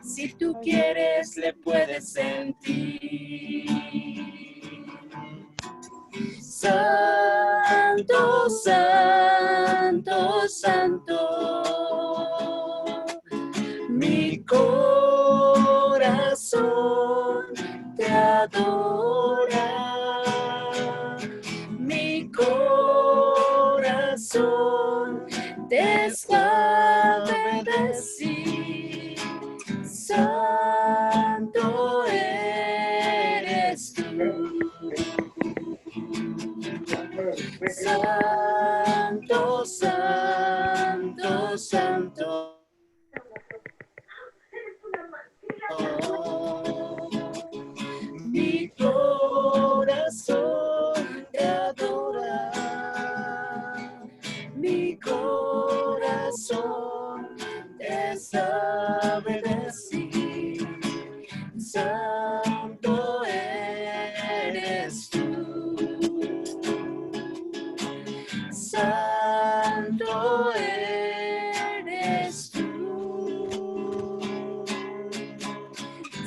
Si tú quieres, le puedes sentir. Santo, santo, santo, mi corazón te adora, mi corazón te sabe decir, santo eres tú. Santo, santo, santo. Mi corazón te adora. Mi corazón te sabe decir, santo eres tú. Santo eres tú.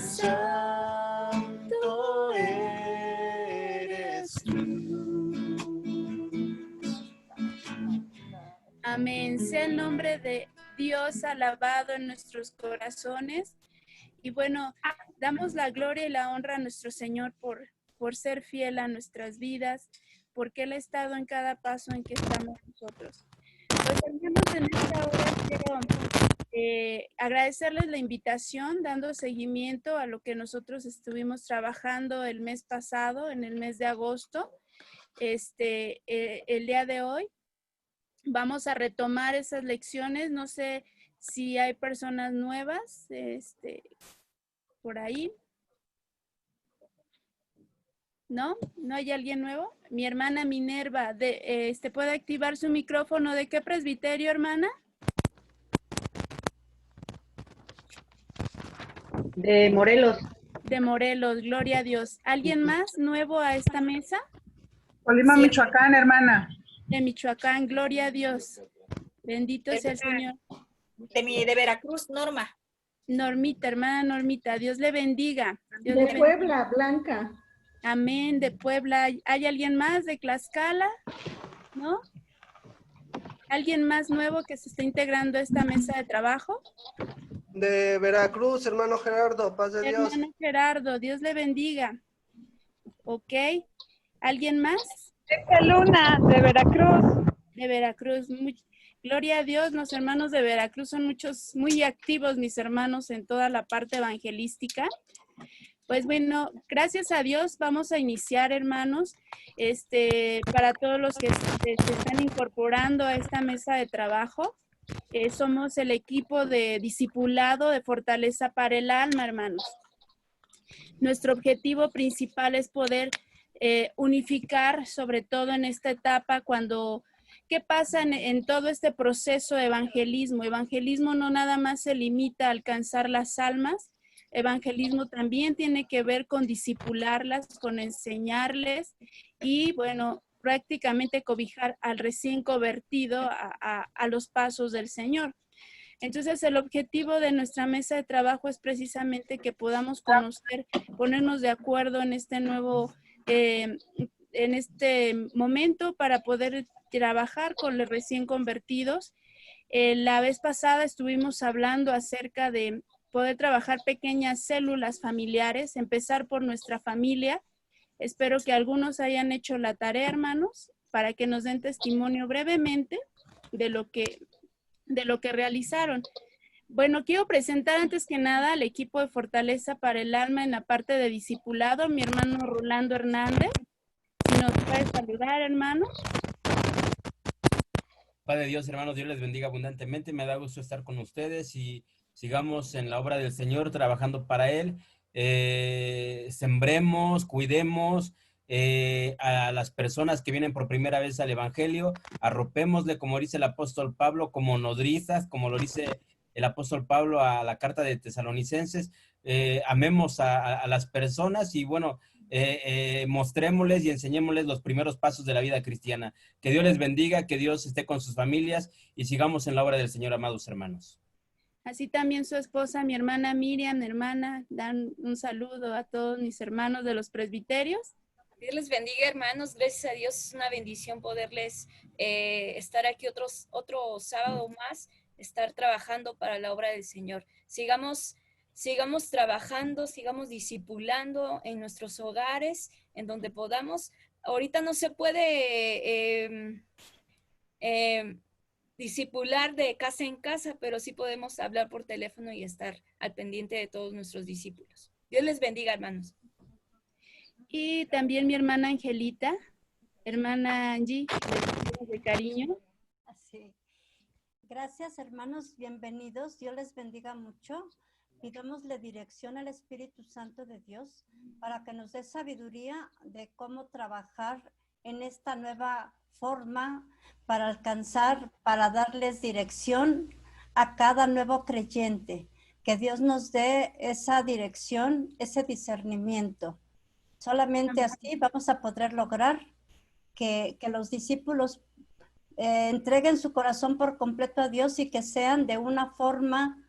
Santo eres tú. Amén. Sea el nombre de Dios alabado en nuestros corazones. Y bueno, damos la gloria y la honra a nuestro Señor por ser fiel a nuestras vidas, porque Él ha estado en cada paso en que estamos nosotros. Pues hermanos, en esta hora quiero agradecerles la invitación, dando seguimiento a lo que nosotros estuvimos trabajando el mes pasado, en el mes de agosto. El día de hoy vamos a retomar esas lecciones. No sé si hay personas nuevas por ahí. ¿No? ¿No hay alguien nuevo? Mi hermana Minerva, ¿puede activar su micrófono? ¿De qué presbiterio, hermana? De Morelos. De Morelos, gloria a Dios. ¿Alguien más nuevo a esta mesa? Colima, sí. Michoacán, hermana. De Michoacán, gloria a Dios. Bendito sea el Señor. De Veracruz, Norma. Normita, hermana Normita, Dios le bendiga. Dios de le Puebla, bendiga. Blanca. Amén, de Puebla. ¿Hay alguien más de Tlaxcala? ¿No? ¿Alguien más nuevo que se está integrando a esta mesa de trabajo? De Veracruz, hermano Gerardo, paz de Dios. Hermano Gerardo, Dios le bendiga. Ok. ¿Alguien más? Luna, de Veracruz. De Veracruz. Gloria a Dios, los hermanos de Veracruz son muchos, muy activos, mis hermanos, en toda la parte evangelística. Pues bueno, gracias a Dios vamos a iniciar, hermanos, para todos los que se están incorporando a esta mesa de trabajo. Somos el equipo de discipulado de Fortaleza para el Alma, hermanos. Nuestro objetivo principal es poder unificar, sobre todo en esta etapa, ¿qué pasa en todo este proceso de evangelismo? Evangelismo no nada más se limita a alcanzar las almas. Evangelismo también tiene que ver con discipularlas, con enseñarles y, bueno, prácticamente cobijar al recién convertido a los pasos del Señor. Entonces, el objetivo de nuestra mesa de trabajo es precisamente que podamos conocer, ponernos de acuerdo en este nuevo, en este momento para poder trabajar con los recién convertidos. La vez pasada estuvimos hablando acerca de poder trabajar pequeñas células familiares, empezar por nuestra familia. Espero que algunos hayan hecho la tarea, hermanos, para que nos den testimonio brevemente de lo que realizaron. Bueno, quiero presentar antes que nada al equipo de Fortaleza para el Alma en la parte de discipulado, mi hermano Rolando Hernández. Si nos puede saludar, hermano. Padre Dios, hermanos, Dios les bendiga abundantemente. Me da gusto estar con ustedes y sigamos en la obra del Señor, trabajando para Él. Sembremos, cuidemos a las personas que vienen por primera vez al Evangelio. Arropémosle, como dice el apóstol Pablo, como nodrizas, como lo dice el apóstol Pablo a la carta de Tesalonicenses. Amemos a las personas y, bueno, mostrémosles y enseñémosles los primeros pasos de la vida cristiana. Que Dios les bendiga, que Dios esté con sus familias y sigamos en la obra del Señor, amados hermanos. Así también su esposa, mi hermana Miriam, hermana, dan un saludo a todos mis hermanos de los presbiterios. Dios les bendiga, hermanos. Gracias a Dios es una bendición poderles estar aquí otro sábado más, estar trabajando para la obra del Señor. Sigamos trabajando, sigamos discipulando en nuestros hogares, en donde podamos. Ahorita no se puede discipular de casa en casa, pero sí podemos hablar por teléfono y estar al pendiente de todos nuestros discípulos. Dios les bendiga, hermanos. Y también mi hermana Angelita, hermana Angie, de cariño. Así. Gracias, hermanos, bienvenidos. Dios les bendiga mucho. Pidámosle dirección al Espíritu Santo de Dios para que nos dé sabiduría de cómo trabajar en esta nueva forma para alcanzar, para darles dirección a cada nuevo creyente. Que Dios nos dé esa dirección, ese discernimiento. Solamente así vamos a poder lograr que los discípulos entreguen su corazón por completo a Dios y que sean de una forma,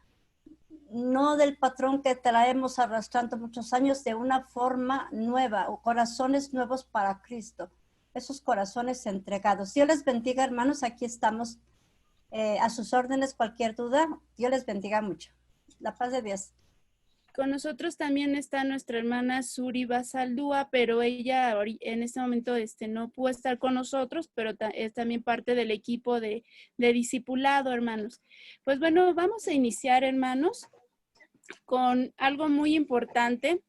no del patrón que traemos arrastrando muchos años, de una forma nueva, o corazones nuevos para Cristo. Esos corazones entregados. Dios les bendiga, hermanos. Aquí estamos a sus órdenes. Cualquier duda, Dios les bendiga mucho. La paz de Dios. Con nosotros también está nuestra hermana Suri Basaldúa, pero ella en este momento no pudo estar con nosotros, pero es también parte del equipo de discipulado, hermanos. Pues bueno, vamos a iniciar, hermanos, con algo muy importante,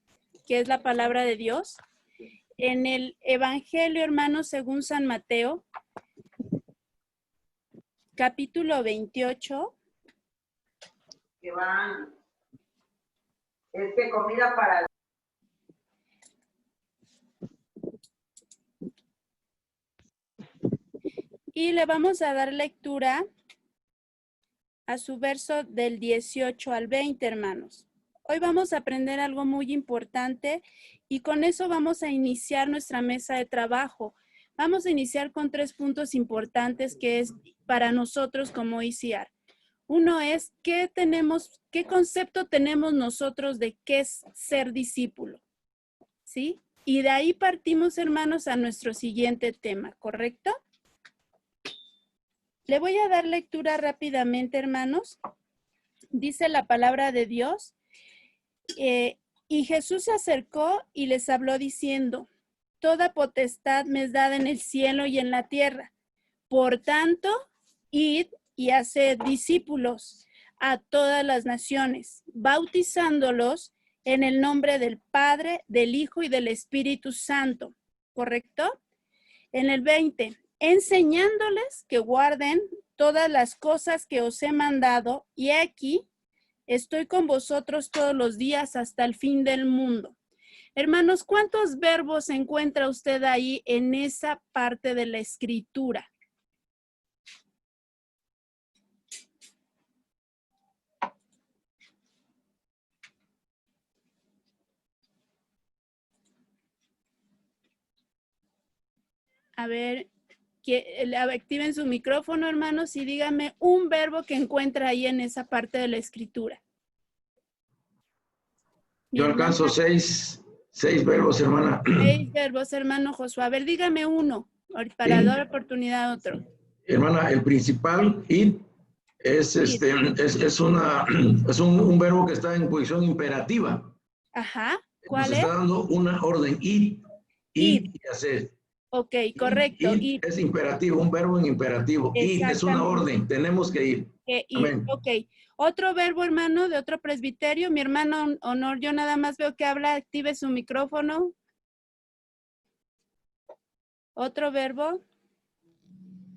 que es la palabra de Dios. En el Evangelio, hermanos, según San Mateo, capítulo 28. Que van. Es que comida para... Y le vamos a dar lectura a su verso del 18 al 20, hermanos. Hoy vamos a aprender algo muy importante y con eso vamos a iniciar nuestra mesa de trabajo. Vamos a iniciar con 3 puntos importantes que es para nosotros como ICR. Uno es, ¿qué concepto tenemos nosotros de qué es ser discípulo? ¿Sí? Y de ahí partimos, hermanos, a nuestro siguiente tema, ¿correcto? Le voy a dar lectura rápidamente, hermanos. Dice la palabra de Dios. Y Jesús se acercó y les habló diciendo, toda potestad me es dada en el cielo y en la tierra. Por tanto, id y haced discípulos a todas las naciones, bautizándolos en el nombre del Padre, del Hijo y del Espíritu Santo. ¿Correcto? En el 20, enseñándoles que guarden todas las cosas que os he mandado, y aquí estoy con vosotros todos los días hasta el fin del mundo. Hermanos, ¿cuántos verbos encuentra usted ahí en esa parte de la escritura? A ver, activen su micrófono, hermanos, y díganme un verbo que encuentra ahí en esa parte de la escritura. Yo alcanzo 6 verbos, hermana. 6 verbos, hermano Josué. A ver, dígame uno, para dar oportunidad a otro. Hermana, el principal, id, es un verbo que está en posición imperativa. Ajá, ¿cuál Nos es? está dando una orden, id y hacer. Ok, correcto. Id es imperativo, un verbo en imperativo. Id es una orden, tenemos que ir. Amén. Ok. Otro verbo, hermano, de otro presbiterio. Mi hermano Honor, yo nada más veo que habla, active su micrófono. Otro verbo.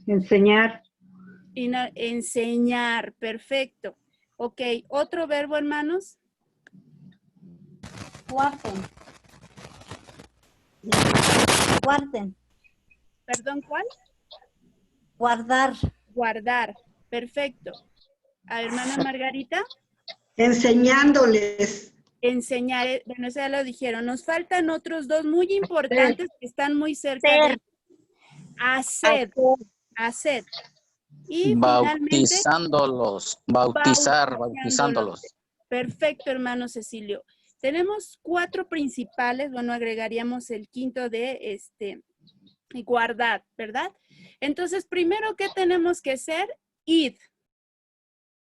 Enseñar. Enseñar, perfecto. Ok, otro verbo, hermanos. Guarden. Guarden. Perdón, ¿cuál? Guardar. Guardar, perfecto. A hermana Margarita. Enseñándoles. Enseñar, bueno, eso ya lo dijeron. Nos faltan otros 2 muy importantes que están muy cerca de hacer. Hacer. Y bautizándolos, bautizándolos. Perfecto, hermano Cecilio. Tenemos 4 principales, bueno, agregaríamos el quinto de guardad, ¿verdad? Entonces, primero, ¿qué tenemos que hacer? Id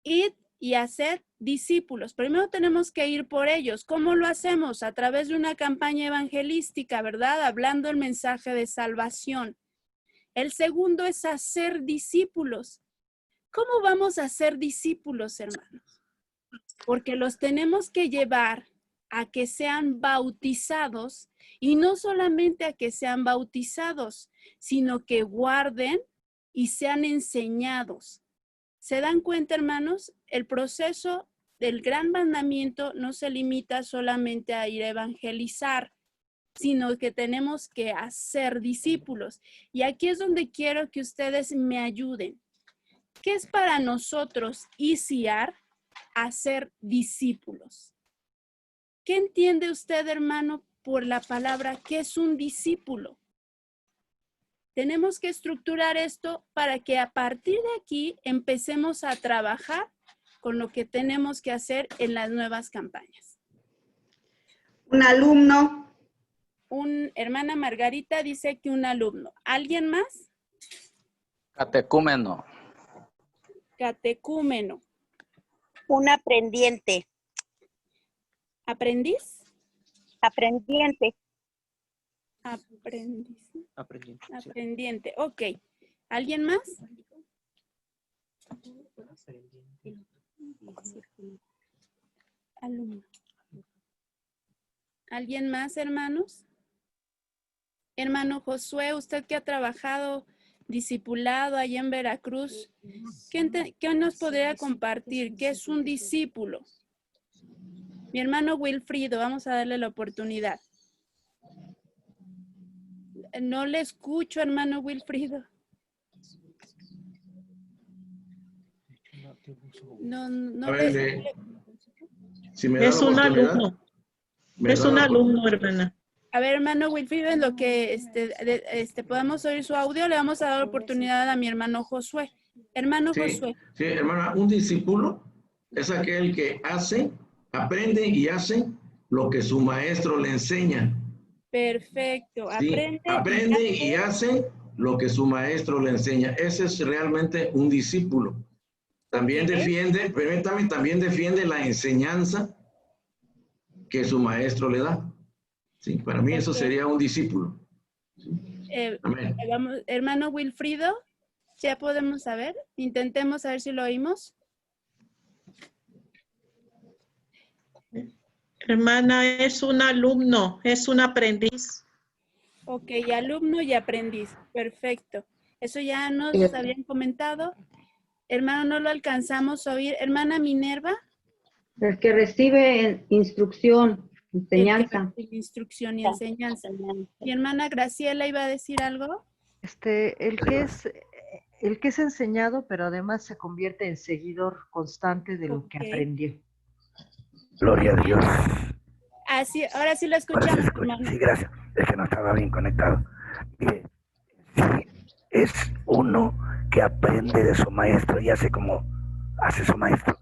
y hacer discípulos. Primero tenemos que ir por ellos. ¿Cómo lo hacemos? A través de una campaña evangelística, ¿verdad? Hablando el mensaje de salvación. El segundo es hacer discípulos. ¿Cómo vamos a hacer discípulos, hermanos? Porque los tenemos que llevar a que sean bautizados, y no solamente a que sean bautizados, sino que guarden y sean enseñados. ¿Se dan cuenta, hermanos? El proceso del gran mandamiento no se limita solamente a ir a evangelizar, sino que tenemos que hacer discípulos. Y aquí es donde quiero que ustedes me ayuden. ¿Qué es para nosotros ICR hacer discípulos? ¿Qué entiende usted, hermano, por la palabra qué es un discípulo? Tenemos que estructurar esto para que a partir de aquí empecemos a trabajar con lo que tenemos que hacer en las nuevas campañas. Un alumno. Hermana Margarita dice que un alumno. ¿Alguien más? Catecúmeno. Catecúmeno. Un aprendiente. ¿Aprendiz? Aprendiente. Aprendiz. Aprendiente. Aprendiente. Ok. ¿Alguien más? Alumno. ¿Alguien más, hermanos? Hermano Josué, usted que ha trabajado discipulado allá en Veracruz, ¿qué nos podría compartir? ¿Qué es un discípulo? Mi hermano Wilfrido, vamos a darle la oportunidad. No le escucho, hermano Wilfrido. No a ver, le... si me da Es un alumno. Es un alumno, hermana. A ver, hermano Wilfrido, en lo que podamos oír su audio, le vamos a dar oportunidad a mi hermano Josué. Hermano Josué. Sí, hermana, un discípulo es aquel que hace, aprende y hace lo que su maestro le enseña. Perfecto. Sí, aprende y hace lo que su maestro le enseña. Ese es realmente un discípulo. También defiende, permítame, también defiende la enseñanza que su maestro le da. Sí, para mí eso sería un discípulo. Sí. Amén. Hermano Wilfrido, ¿ya podemos saber? Intentemos a ver si lo oímos. Hermana, es un alumno, es un aprendiz. Ok, alumno y aprendiz. Perfecto. Eso ya nos habían comentado. Hermano, no lo alcanzamos a oír. Hermana Minerva. El que recibe instrucción, enseñanza. Instrucción y enseñanza. Mi hermana Graciela iba a decir algo. El que es enseñado, pero además se convierte en seguidor constante de lo que aprendió. Gloria a Dios. Así, ahora sí lo escuchamos, hermano. Sí, gracias. Es que no estaba bien conectado. Mire, sí, es uno que aprende de su maestro y hace como hace su maestro.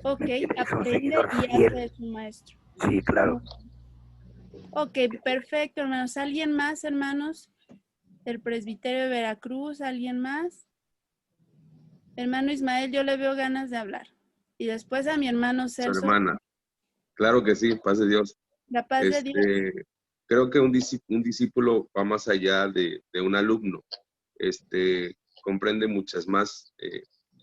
Ok, aprende y hace de su maestro. Sí, claro. Ok, perfecto, hermanos. ¿Alguien más, hermanos? Del presbiterio de Veracruz, ¿alguien más? Hermano Ismael, yo le veo ganas de hablar. Y después a mi hermano Celso. Su hermana. Claro que sí, paz de Dios. La paz de Dios. Creo que un discípulo va más allá de un alumno. Comprende muchas más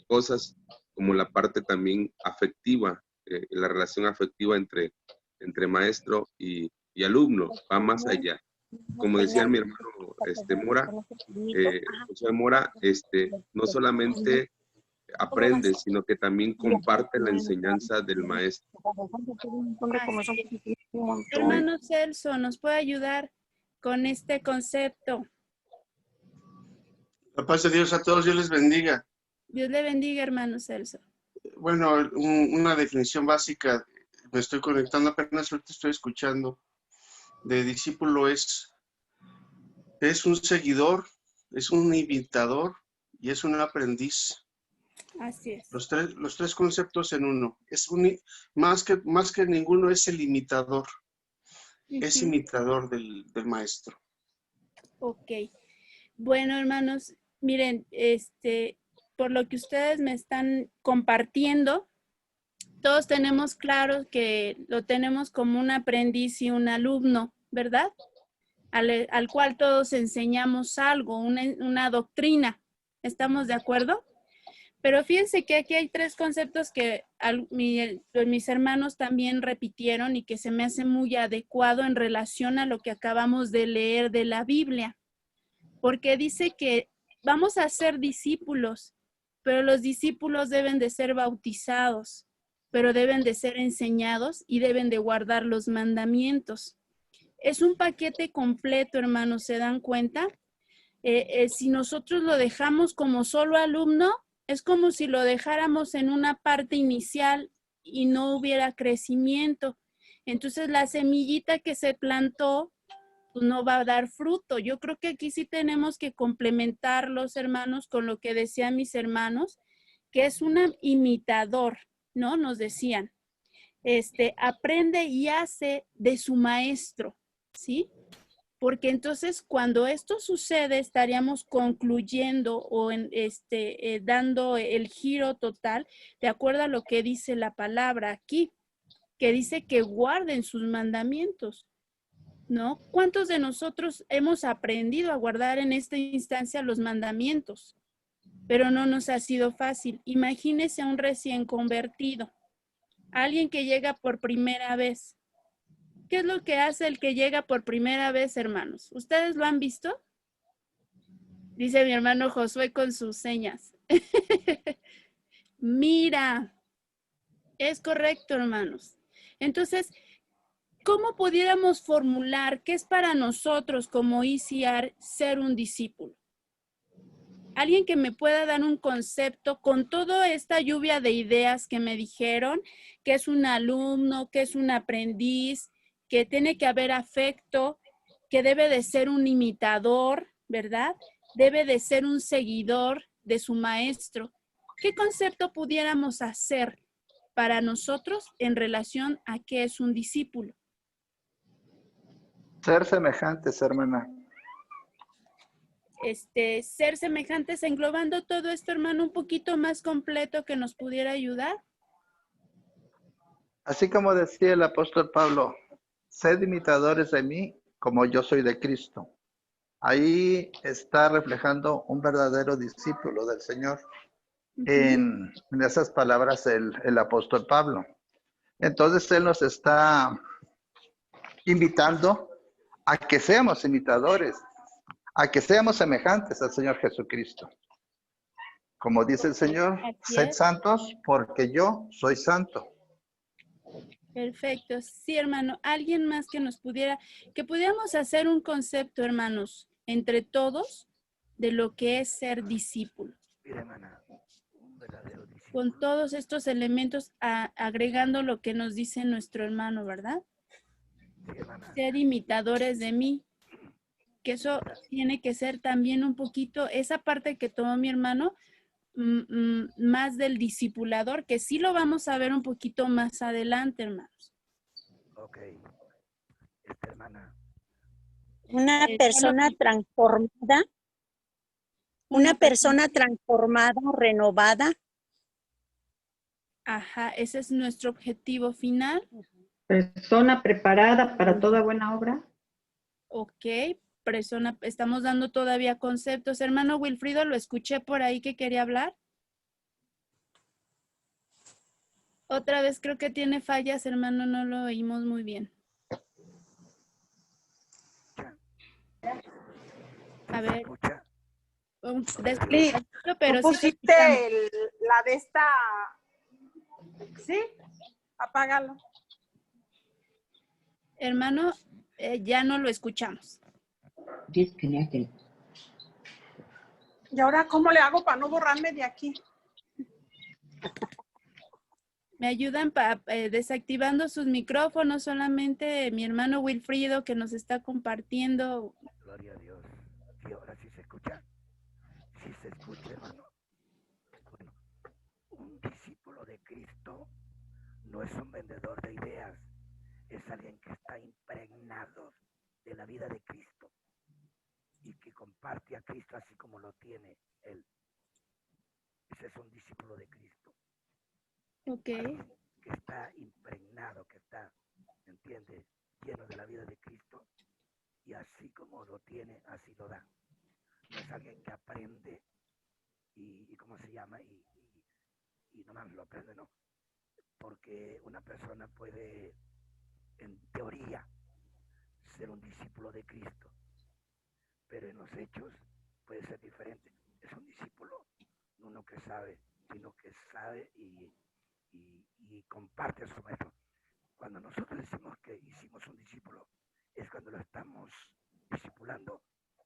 cosas, como la parte también afectiva, la relación afectiva entre maestro y alumno, va más allá. Como decía mi hermano Mora, José Mora, no solamente aprende, sino que también comparte la enseñanza del maestro. Hermano Celso, ¿nos puede ayudar con este concepto? La paz de Dios a todos, Dios les bendiga. Dios le bendiga, hermano Celso. Bueno, una definición básica, me estoy conectando apenas, ahorita estoy escuchando, de discípulo es un seguidor, es un imitador y es un aprendiz. Así es. Los tres conceptos en uno. Más que ninguno es el imitador. Es imitador del maestro. Ok. Bueno, hermanos, miren, por lo que ustedes me están compartiendo, todos tenemos claro que lo tenemos como un aprendiz y un alumno, ¿verdad? Al cual todos enseñamos algo, una doctrina. ¿Estamos de acuerdo? Pero fíjense que aquí hay tres conceptos que mis hermanos también repitieron y que se me hace muy adecuado en relación a lo que acabamos de leer de la Biblia. Porque dice que vamos a ser discípulos, pero los discípulos deben de ser bautizados, pero deben de ser enseñados y deben de guardar los mandamientos. Es un paquete completo, hermanos, ¿se dan cuenta? Si nosotros lo dejamos como solo alumno, es como si lo dejáramos en una parte inicial y no hubiera crecimiento. Entonces la semillita que se plantó pues no va a dar fruto. Yo creo que aquí sí tenemos que complementar los hermanos con lo que decían mis hermanos, que es un imitador, ¿no? Nos decían, aprende y hace de su maestro, ¿sí? Porque entonces cuando esto sucede estaríamos concluyendo o dando el giro total de acuerdo a lo que dice la palabra aquí, que dice que guarden sus mandamientos, ¿no? ¿Cuántos de nosotros hemos aprendido a guardar en esta instancia los mandamientos? Pero no nos ha sido fácil. Imagínese a un recién convertido, alguien que llega por primera vez. ¿Qué es lo que hace el que llega por primera vez, hermanos? ¿Ustedes lo han visto? Dice mi hermano Josué con sus señas. Mira, es correcto, hermanos. Entonces, ¿cómo pudiéramos formular qué es para nosotros como ICR ser un discípulo? Alguien que me pueda dar un concepto con toda esta lluvia de ideas que me dijeron, que es un alumno, que es un aprendiz, que tiene que haber afecto, que debe de ser un imitador, ¿verdad? Debe de ser un seguidor de su maestro. ¿Qué concepto pudiéramos hacer para nosotros en relación a qué es un discípulo? Ser semejantes, hermana. Ser semejantes, englobando todo esto, hermano, un poquito más completo que nos pudiera ayudar. Así como decía el apóstol Pablo, sed imitadores de mí como yo soy de Cristo. Ahí está reflejando un verdadero discípulo del Señor en esas palabras el apóstol Pablo. Entonces él nos está invitando a que seamos imitadores, a que seamos semejantes al Señor Jesucristo. Como dice el Señor, sed santos porque yo soy santo. Perfecto. Sí, hermano. ¿Alguien más que que pudiéramos hacer un concepto, hermanos, entre todos de lo que es ser discípulo? Con todos estos elementos, agregando lo que nos dice nuestro hermano, ¿verdad? Ser imitadores de mí. Que eso tiene que ser también un poquito, esa parte que tomó mi hermano, más del discipulador, que sí lo vamos a ver un poquito más adelante, hermanos. Ok. Hermana. Una persona transformada. Una persona transformada, renovada. Ajá, ese es nuestro objetivo final. Persona preparada para toda buena obra. Ok, persona, estamos dando todavía conceptos. Hermano Wilfrido, lo escuché por ahí que quería hablar. Otra vez creo que tiene fallas, hermano, no lo oímos muy bien. A ver. Pero pusiste la de esta. ¿Sí? Apágalo. Hermano, ya no lo escuchamos. ¿Y ahora cómo le hago para no borrarme de aquí? Me ayudan desactivando sus micrófonos, solamente mi hermano Wilfrido que nos está compartiendo. Gloria a Dios. Sí, ahora sí se escucha. Sí se escuche, hermano. Bueno, un discípulo de Cristo no es un vendedor de ideas, es alguien que está impregnado de la vida de Cristo y que comparte a Cristo así como lo tiene Él. Ese es un discípulo de Cristo. Ok. Que está impregnado, que está, ¿entiende? Lleno de la vida de Cristo y así como lo tiene, así lo da. No es alguien que aprende y ¿cómo se llama? Y nomás lo aprende, no. Porque una persona puede, en teoría, ser un discípulo de Cristo, pero en los hechos puede ser diferente. Es un discípulo, no uno que sabe, sino que sabe y comparte a su maestro. Cuando nosotros decimos que hicimos un discípulo, es cuando lo estamos discipulando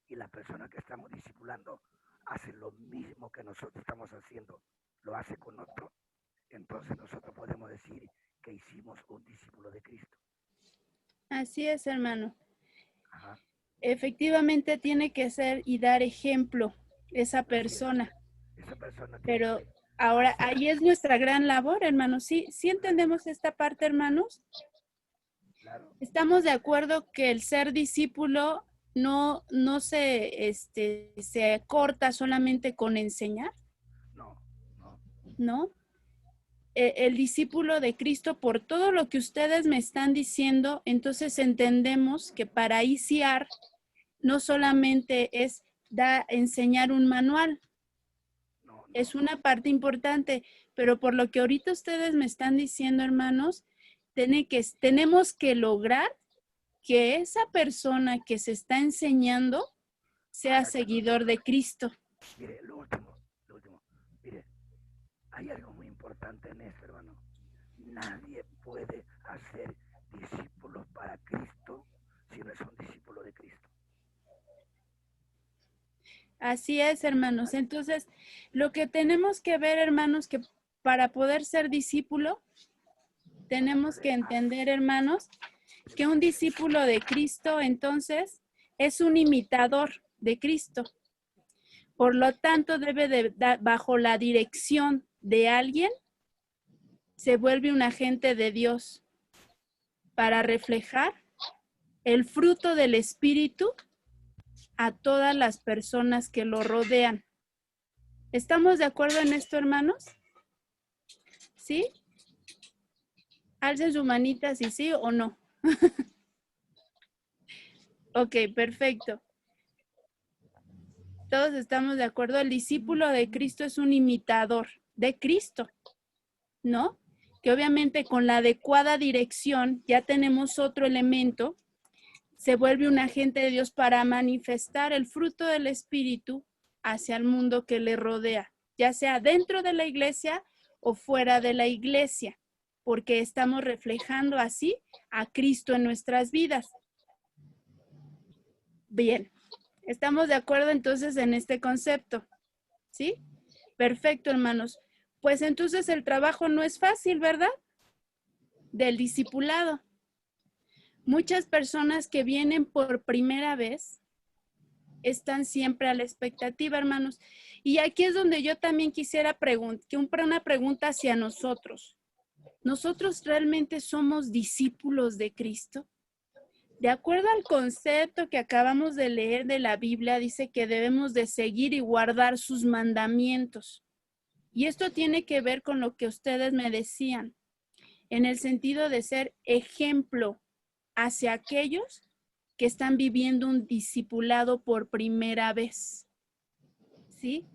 y la persona que estamos discipulando hace lo mismo que nosotros estamos haciendo, lo hace con otro. Entonces nosotros podemos decir que hicimos un discípulo de Cristo. Así es, hermano. Ajá. Efectivamente tiene que ser y dar ejemplo esa persona. Esa persona pero ahora ahí es nuestra gran labor, hermanos. ¿Sí entendemos esta parte, hermanos? Claro. Estamos de acuerdo que el ser discípulo no se corta solamente con enseñar. ¿No? El discípulo de Cristo, por todo lo que ustedes me están diciendo, entonces entendemos que para ICR no solamente es enseñar un manual, es una parte importante, pero por lo que ahorita ustedes me están diciendo, hermanos, tenemos que lograr que esa persona que se está enseñando sea seguidor de Cristo. Mire, lo último. Mire, hay algo muy importante en esto, hermano. Nadie puede hacer discípulos para Cristo si no es un discípulo de Cristo. Así es, hermanos. Entonces, lo que tenemos que ver, hermanos, que para poder ser discípulo, tenemos que entender, hermanos, que un discípulo de Cristo, entonces, es un imitador de Cristo. Por lo tanto, bajo la dirección de alguien, se vuelve un agente de Dios para reflejar el fruto del Espíritu a todas las personas que lo rodean. ¿Estamos de acuerdo en esto, hermanos? ¿Sí? Alcen su manita si sí o no. Ok, perfecto. Todos estamos de acuerdo. El discípulo de Cristo es un imitador de Cristo, ¿no? Que obviamente con la adecuada dirección ya tenemos otro elemento. Se vuelve un agente de Dios para manifestar el fruto del Espíritu hacia el mundo que le rodea, ya sea dentro de la iglesia o fuera de la iglesia, porque estamos reflejando así a Cristo en nuestras vidas. Bien, ¿estamos de acuerdo entonces en este concepto? ¿Sí? Perfecto, hermanos. Pues entonces el trabajo no es fácil, ¿verdad? Del discipulado. Muchas personas que vienen por primera vez están siempre a la expectativa, hermanos. Y aquí es donde yo también quisiera una pregunta hacia nosotros. ¿Nosotros realmente somos discípulos de Cristo? De acuerdo al concepto que acabamos de leer de la Biblia, dice que debemos de seguir y guardar sus mandamientos. Y esto tiene que ver con lo que ustedes me decían, en el sentido de ser ejemplo hacia aquellos que están viviendo un discipulado por primera vez. ¿Sí?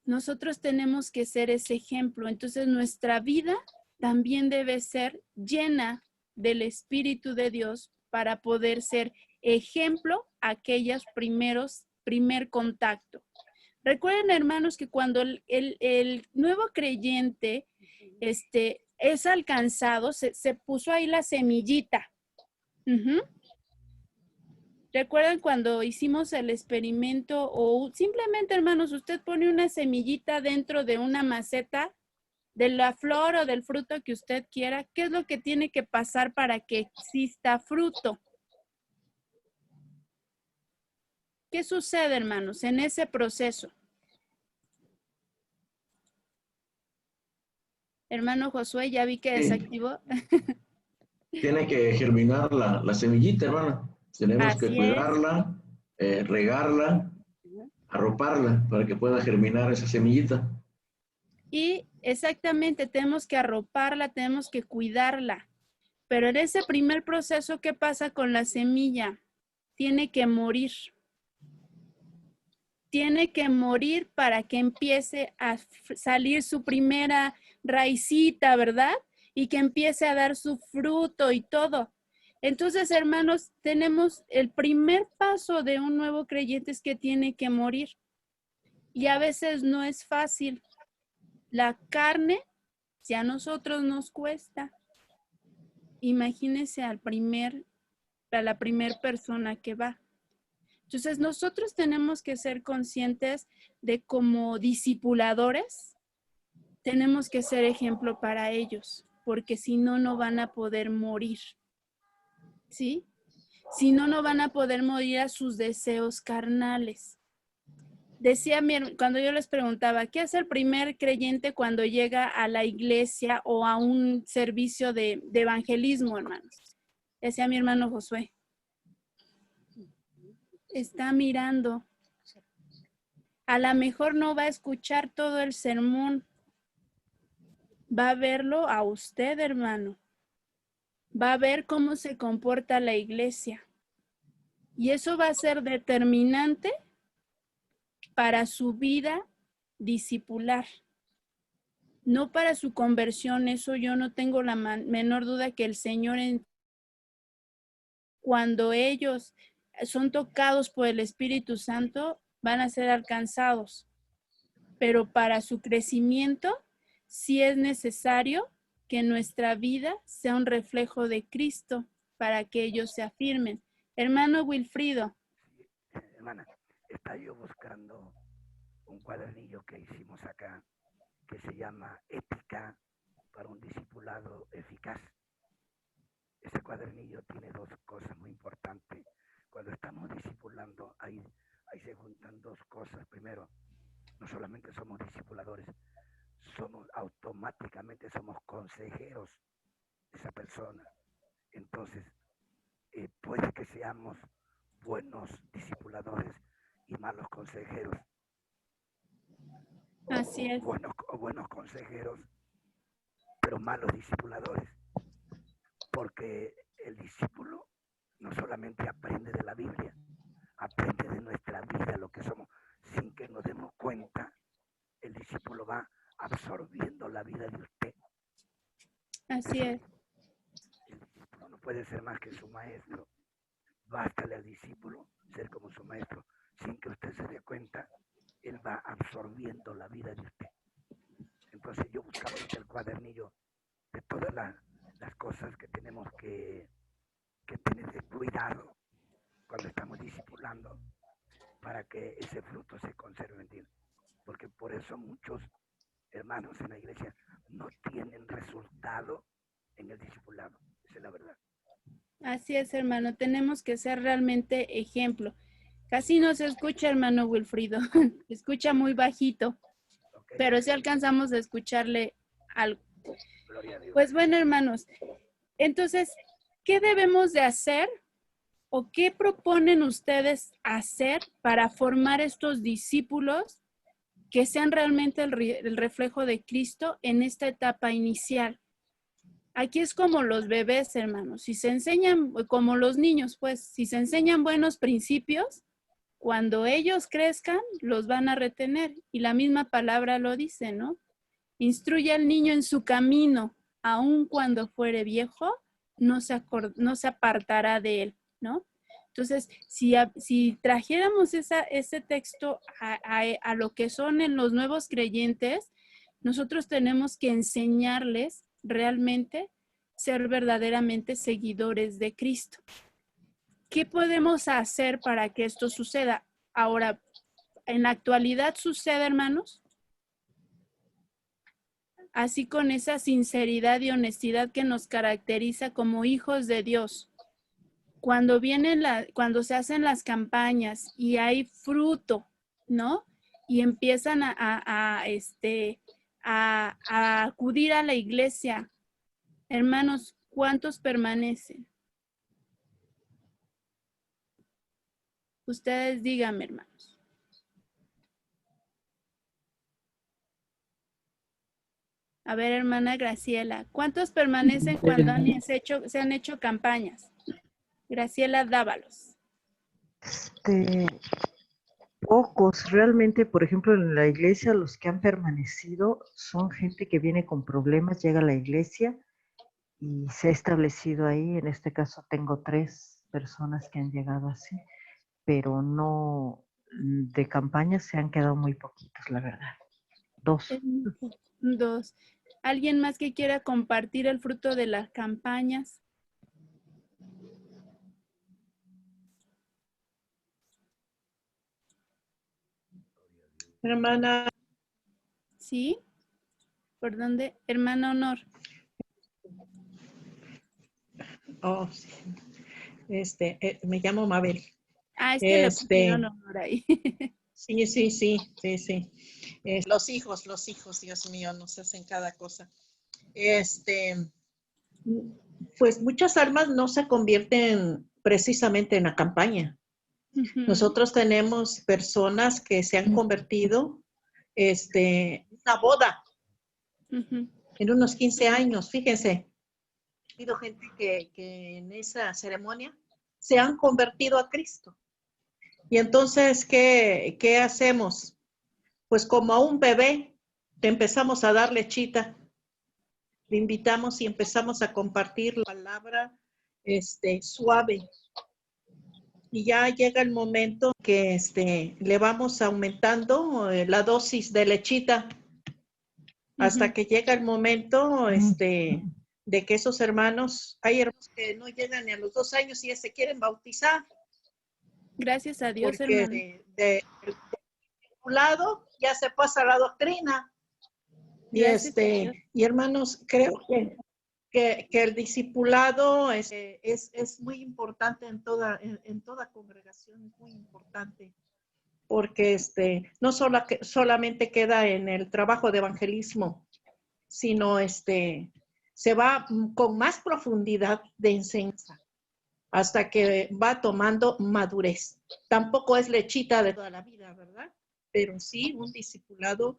Nosotros tenemos que ser ese ejemplo. Entonces, nuestra vida también debe ser llena del Espíritu de Dios para poder ser ejemplo a aquellos primer contacto. Recuerden, hermanos, que cuando el nuevo creyente es alcanzado, se puso ahí la semillita. ¿Recuerdan cuando hicimos el experimento o simplemente, hermanos, usted pone una semillita dentro de una maceta de la flor o del fruto que usted quiera? ¿Qué es lo que tiene que pasar para que exista fruto? ¿Qué sucede, hermanos, en ese proceso? Hermano Josué, ya vi que desactivó. Tiene que germinar la semillita, hermana. Tenemos que Así es. cuidarla, regarla, arroparla para que pueda germinar esa semillita. Y exactamente, tenemos que arroparla, tenemos que cuidarla. Pero en ese primer proceso, ¿qué pasa con la semilla? Tiene que morir. Tiene que morir para que empiece a salir su primera raicita, ¿verdad? Y que empiece a dar su fruto y todo. Entonces, hermanos, tenemos el primer paso de un nuevo creyente es que tiene que morir. Y a veces no es fácil. La carne, si a nosotros nos cuesta, imagínense a la primer persona que va. Entonces, nosotros tenemos que ser conscientes de como discipuladores, tenemos que ser ejemplo para ellos, porque si no, no van a poder morir, ¿sí? Si no, no van a poder morir a sus deseos carnales. Decía cuando yo les preguntaba, ¿qué hace el primer creyente cuando llega a la iglesia o a un servicio de evangelismo, hermanos? Decía mi hermano Josué. Está mirando. A lo mejor no va a escuchar todo el sermón. Va a verlo a usted, hermano. Va a ver cómo se comporta la iglesia. Y eso va a ser determinante para su vida discipular. No para su conversión, eso yo no tengo la menor duda que el Señor, cuando ellos son tocados por el Espíritu Santo, van a ser alcanzados. Pero para su crecimiento, sí es necesario que nuestra vida sea un reflejo de Cristo para que ellos se afirmen. Hermano Wilfrido. Hermana, está yo buscando un cuadernillo que hicimos acá que se llama Ética para un discipulado eficaz. Ese cuadernillo tiene dos cosas muy importantes. Cuando estamos discipulando, ahí se juntan dos cosas. Primero, no solamente somos discipuladores, automáticamente somos consejeros de esa persona. Entonces, puede que seamos buenos discipuladores y malos consejeros. Así es. Buenos consejeros, pero malos discipuladores. Porque el discípulo no solamente aprende de la Biblia, aprende de nuestra vida, lo que somos. Sin que nos demos cuenta, el discípulo va absorbiendo la vida de usted. Así es. El discípulo no puede ser más que su maestro. Bástale al discípulo ser como su maestro. Sin que usted se dé cuenta, él va absorbiendo la vida de usted. Entonces yo buscaba el cuadernillo de todas las cosas que tenemos que tener de cuidado cuando estamos discipulando para que ese fruto se conserve, ¿entiendes? Porque por eso muchos hermanos en la iglesia no tienen resultado en el discipulado. Esa es la verdad. Así es, hermano. Tenemos que ser realmente ejemplo. Casi no se escucha, hermano Wilfrido. Escucha muy bajito. Okay. Pero sí alcanzamos a escucarle algo. Pues bueno, hermanos. Entonces, ¿qué debemos de hacer o qué proponen ustedes hacer para formar estos discípulos que sean realmente el reflejo de Cristo en esta etapa inicial? Aquí es como los bebés, hermanos. Si se enseñan, como los niños, pues, si se enseñan buenos principios, cuando ellos crezcan, los van a retener. Y la misma palabra lo dice, ¿no? Instruye al niño en su camino, aun cuando fuere viejo, no se apartará de él, ¿no? Entonces, si trajéramos ese texto a lo que son en los nuevos creyentes, nosotros tenemos que enseñarles realmente ser verdaderamente seguidores de Cristo. ¿Qué podemos hacer para que esto suceda? Ahora, ¿en la actualidad sucede, hermanos? Así con esa sinceridad y honestidad que nos caracteriza como hijos de Dios. Cuando se hacen las campañas y hay fruto, ¿no? Y empiezan a a acudir a la iglesia. Hermanos, ¿cuántos permanecen? Ustedes díganme, hermanos. A ver, hermana Graciela, ¿cuántos permanecen cuando se han hecho campañas? Graciela Dávalos. Pocos, realmente, por ejemplo, en la iglesia los que han permanecido son gente que viene con problemas, llega a la iglesia y se ha establecido ahí. En este caso tengo 3 personas que han llegado así, pero no, de campaña se han quedado muy poquitos, la verdad. 2. 2. ¿Alguien más que quiera compartir el fruto de las campañas? Hermana. ¿Sí? ¿Por dónde? Hermana Honor. Oh, sí. Me llamo Mabel. Ah, es que le pusieron Honor ahí. Sí. Los hijos, Dios mío, nos hacen cada cosa. Pues muchas almas no se convierten precisamente en la campaña. Nosotros tenemos personas que se han convertido en una boda en unos 15 años, fíjense. Ha habido gente que en esa ceremonia se han convertido a Cristo. Y entonces, ¿qué hacemos? Pues como a un bebé, te empezamos a dar lechita, le invitamos y empezamos a compartir la palabra suave. Y ya llega el momento que le vamos aumentando la dosis de lechita hasta que llega el momento de que esos hermanos, hay hermanos que no llegan ni a los 2 años y ya se quieren bautizar. Gracias a Dios, porque hermano. de lado ya se pasa la doctrina. Y hermanos, creo que el discipulado es muy importante en toda congregación, es muy importante, porque no solamente queda en el trabajo de evangelismo, sino se va con más profundidad de enseñanza hasta que va tomando madurez. Tampoco es lechita de toda la vida, ¿verdad? Pero sí un discipulado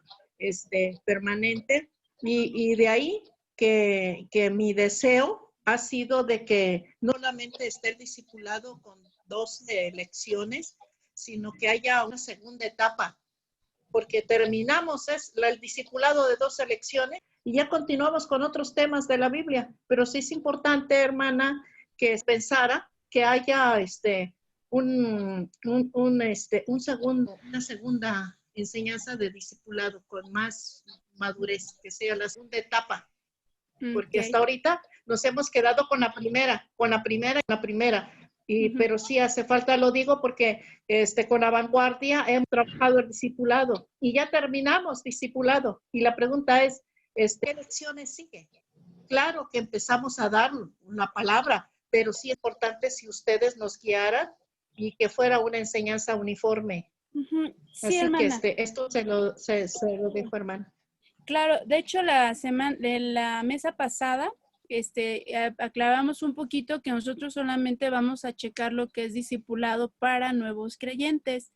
permanente, y de ahí que mi deseo ha sido de que no solamente esté el discipulado con 2 lecciones, sino que haya una segunda etapa, porque terminamos el discipulado de 2 lecciones y ya continuamos con otros temas de la Biblia. Pero sí es importante, hermana, que pensara que haya una segunda enseñanza de discipulado con más madurez, que sea la segunda etapa, porque hasta ahorita nos hemos quedado con la primera, pero sí hace falta, lo digo porque con la vanguardia hemos trabajado el discipulado y ya terminamos discipulado, y la pregunta es, ¿qué lecciones sigue? Claro que empezamos a dar una palabra, pero sí es importante si ustedes nos guiaran y que fuera una enseñanza uniforme. Sí, así hermana. que esto se lo dejo, hermana. Claro, de hecho la mesa pasada aclaramos un poquito que nosotros solamente vamos a checar lo que es discipulado para nuevos creyentes.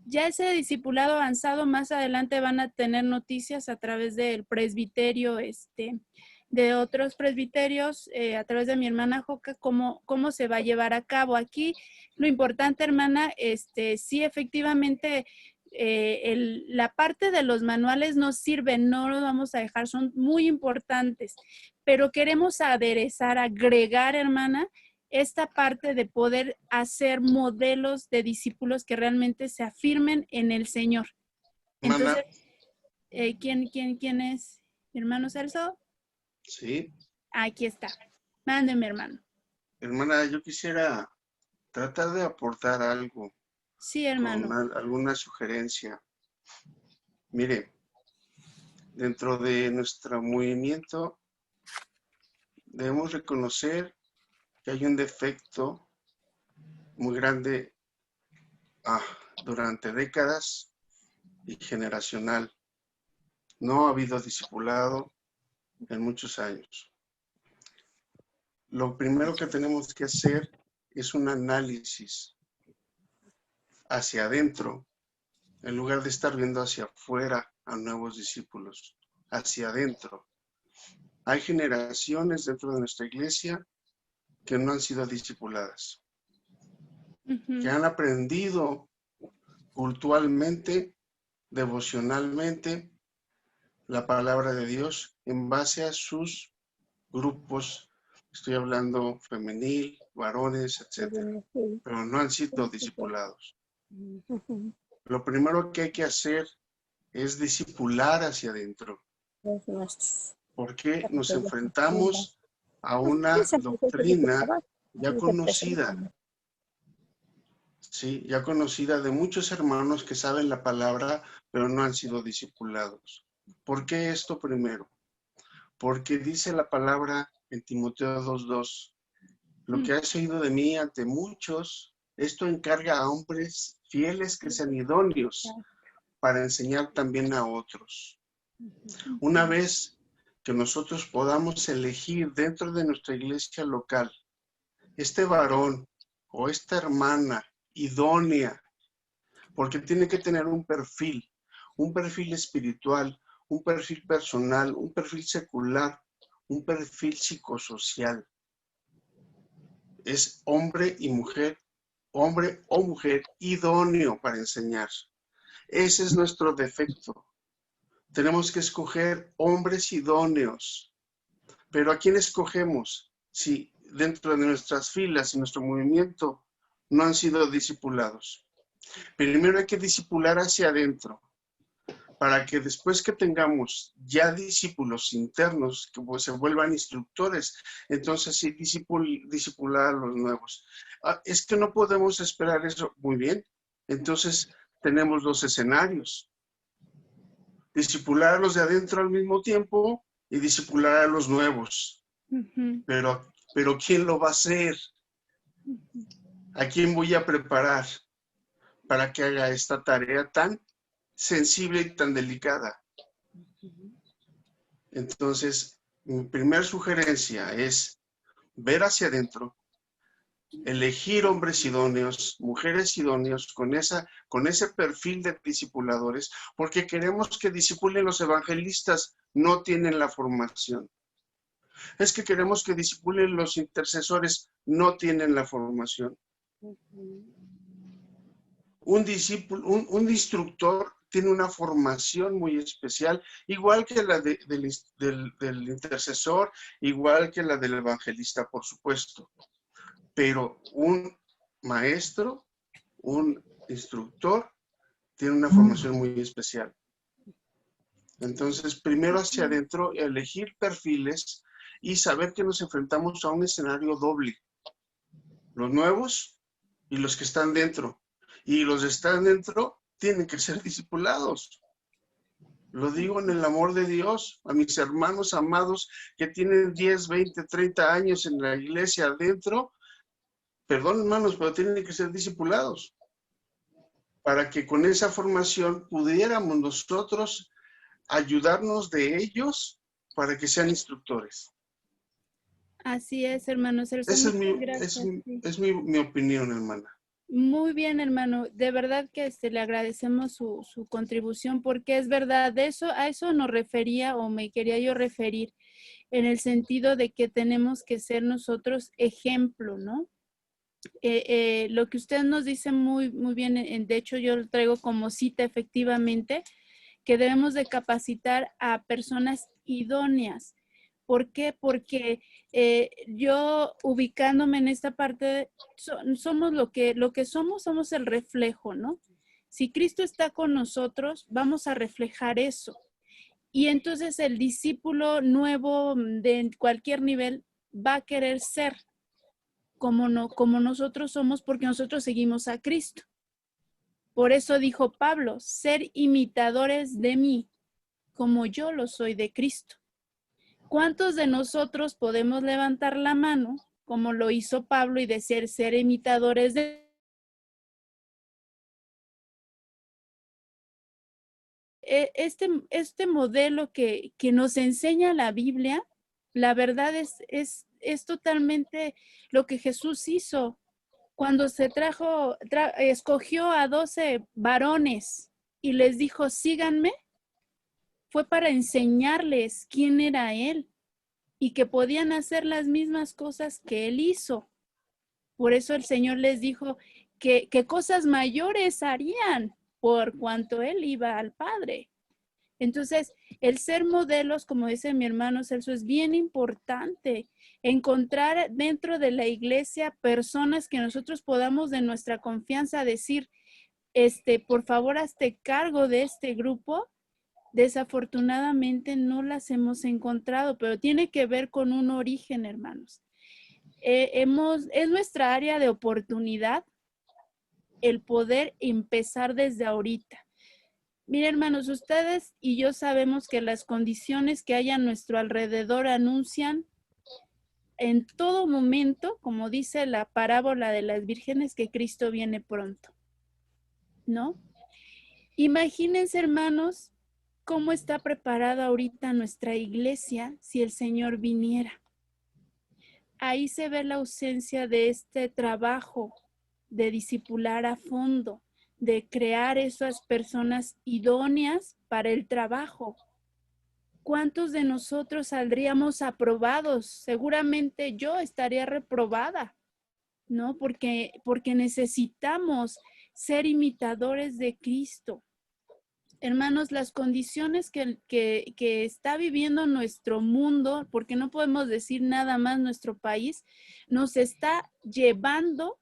Ya ese discipulado avanzado, más adelante van a tener noticias a través del presbiterio, de otros presbiterios, a través de mi hermana Joca, cómo se va a llevar a cabo. Aquí lo importante, hermana, sí, efectivamente, la parte de los manuales nos sirven, no los vamos a dejar, son muy importantes, pero queremos aderezar, agregar, hermana, esta parte de poder hacer modelos de discípulos que realmente se afirmen en el Señor. Entonces, ¿quién es? ¿Mi hermano Celso? Sí. Aquí está. Mándeme, hermano. Hermana, yo quisiera tratar de aportar algo. Sí, hermano. Alguna sugerencia. Mire, dentro de nuestro movimiento debemos reconocer que hay un defecto muy grande durante décadas y generacional. No ha habido discipulado en muchos años. Lo primero que tenemos que hacer es un análisis hacia adentro, en lugar de estar viendo hacia afuera a nuevos discípulos, hacia adentro. Hay generaciones dentro de nuestra iglesia que no han sido discipuladas, que han aprendido cultualmente, devocionalmente, la palabra de Dios en base a sus grupos. Estoy hablando femenil, varones, etcétera, pero no han sido discipulados. Lo primero que hay que hacer es discipular hacia adentro, porque nos enfrentamos a una doctrina ya conocida, ¿sí? Ya conocida de muchos hermanos que saben la palabra, pero no han sido discipulados. ¿Por qué esto primero? Porque dice la palabra en Timoteo 2:2, lo que has oído de mí ante muchos, esto encarga a hombres fieles que sean idóneos para enseñar también a otros. Una vez que nosotros podamos elegir dentro de nuestra iglesia local este varón o esta hermana idónea, porque tiene que tener un perfil espiritual, un perfil personal, un perfil secular, un perfil psicosocial. Es hombre y mujer, hombre o mujer idóneo para enseñar. Ese es nuestro defecto. Tenemos que escoger hombres idóneos. Pero ¿a quién escogemos si dentro de nuestras filas y nuestro movimiento no han sido discipulados? Primero hay que discipular hacia adentro, para que después que tengamos ya discípulos internos, que pues se vuelvan instructores, entonces sí discipular a los nuevos. Es que no podemos esperar eso. Muy bien, entonces tenemos dos escenarios. Discipular a los de adentro al mismo tiempo y discipular a los nuevos. Pero ¿quién lo va a hacer? ¿A quién voy a preparar para que haga esta tarea tan sensible y tan delicada? Entonces, mi primera sugerencia es ver hacia adentro, elegir hombres idóneos, mujeres idóneos con ese perfil de discipuladores, porque queremos que discipulen los evangelistas, no tienen la formación. Es que queremos que discipulen los intercesores, no tienen la formación. Un instructor tiene una formación muy especial, igual que la del intercesor, igual que la del evangelista, por supuesto. Pero un maestro, un instructor, tiene una formación muy especial. Entonces, primero hacia adentro, elegir perfiles y saber que nos enfrentamos a un escenario doble. Los nuevos y los que están dentro. Y los que están dentro tienen que ser discipulados. Lo digo en el amor de Dios, a mis hermanos amados que tienen 10, 20, 30 años en la iglesia adentro. Perdón, hermanos, pero tienen que ser discipulados. Para que con esa formación pudiéramos nosotros ayudarnos de ellos para que sean instructores. Así es, hermano Celso. Esa Gracias. es mi opinión, hermana. Muy bien, hermano. De verdad que le agradecemos su contribución, porque es verdad, a eso nos refería o me quería yo referir, en el sentido de que tenemos que ser nosotros ejemplo, ¿no? Lo que usted nos dice muy bien, de hecho yo lo traigo como cita efectivamente, que debemos de capacitar a personas idóneas. ¿Por qué? Porque yo ubicándome en esta parte, somos lo que somos el reflejo, ¿no? Si Cristo está con nosotros, vamos a reflejar eso. Y entonces el discípulo nuevo de cualquier nivel va a querer ser como nosotros somos, porque nosotros seguimos a Cristo. Por eso dijo Pablo, ser imitadores de mí, como yo lo soy de Cristo. ¿Cuántos de nosotros podemos levantar la mano, como lo hizo Pablo, y decir ser imitadores de este modelo que nos enseña la Biblia, la verdad es totalmente lo que Jesús hizo cuando se escogió a 12 varones y les dijo, síganme, fue para enseñarles quién era Él y que podían hacer las mismas cosas que Él hizo. Por eso el Señor les dijo que cosas mayores harían por cuanto Él iba al Padre. Entonces, el ser modelos, como dice mi hermano Celso, es bien importante. Encontrar dentro de la iglesia personas que nosotros podamos de nuestra confianza decir, por favor, hazte cargo de este grupo. Desafortunadamente no las hemos encontrado, pero tiene que ver con un origen, hermanos. Es nuestra área de oportunidad el poder empezar desde ahorita. Miren, hermanos, ustedes y yo sabemos que las condiciones que hay a nuestro alrededor anuncian en todo momento, como dice la parábola de las vírgenes, que Cristo viene pronto, ¿no? Imagínense, hermanos, cómo está preparada ahorita nuestra iglesia si el Señor viniera. Ahí se ve la ausencia de este trabajo de discipular a fondo, de crear esas personas idóneas para el trabajo. ¿Cuántos de nosotros saldríamos aprobados? Seguramente yo estaría reprobada, ¿no? Porque necesitamos ser imitadores de Cristo. Hermanos, las condiciones que está viviendo nuestro mundo, porque no podemos decir nada más nuestro país, nos está llevando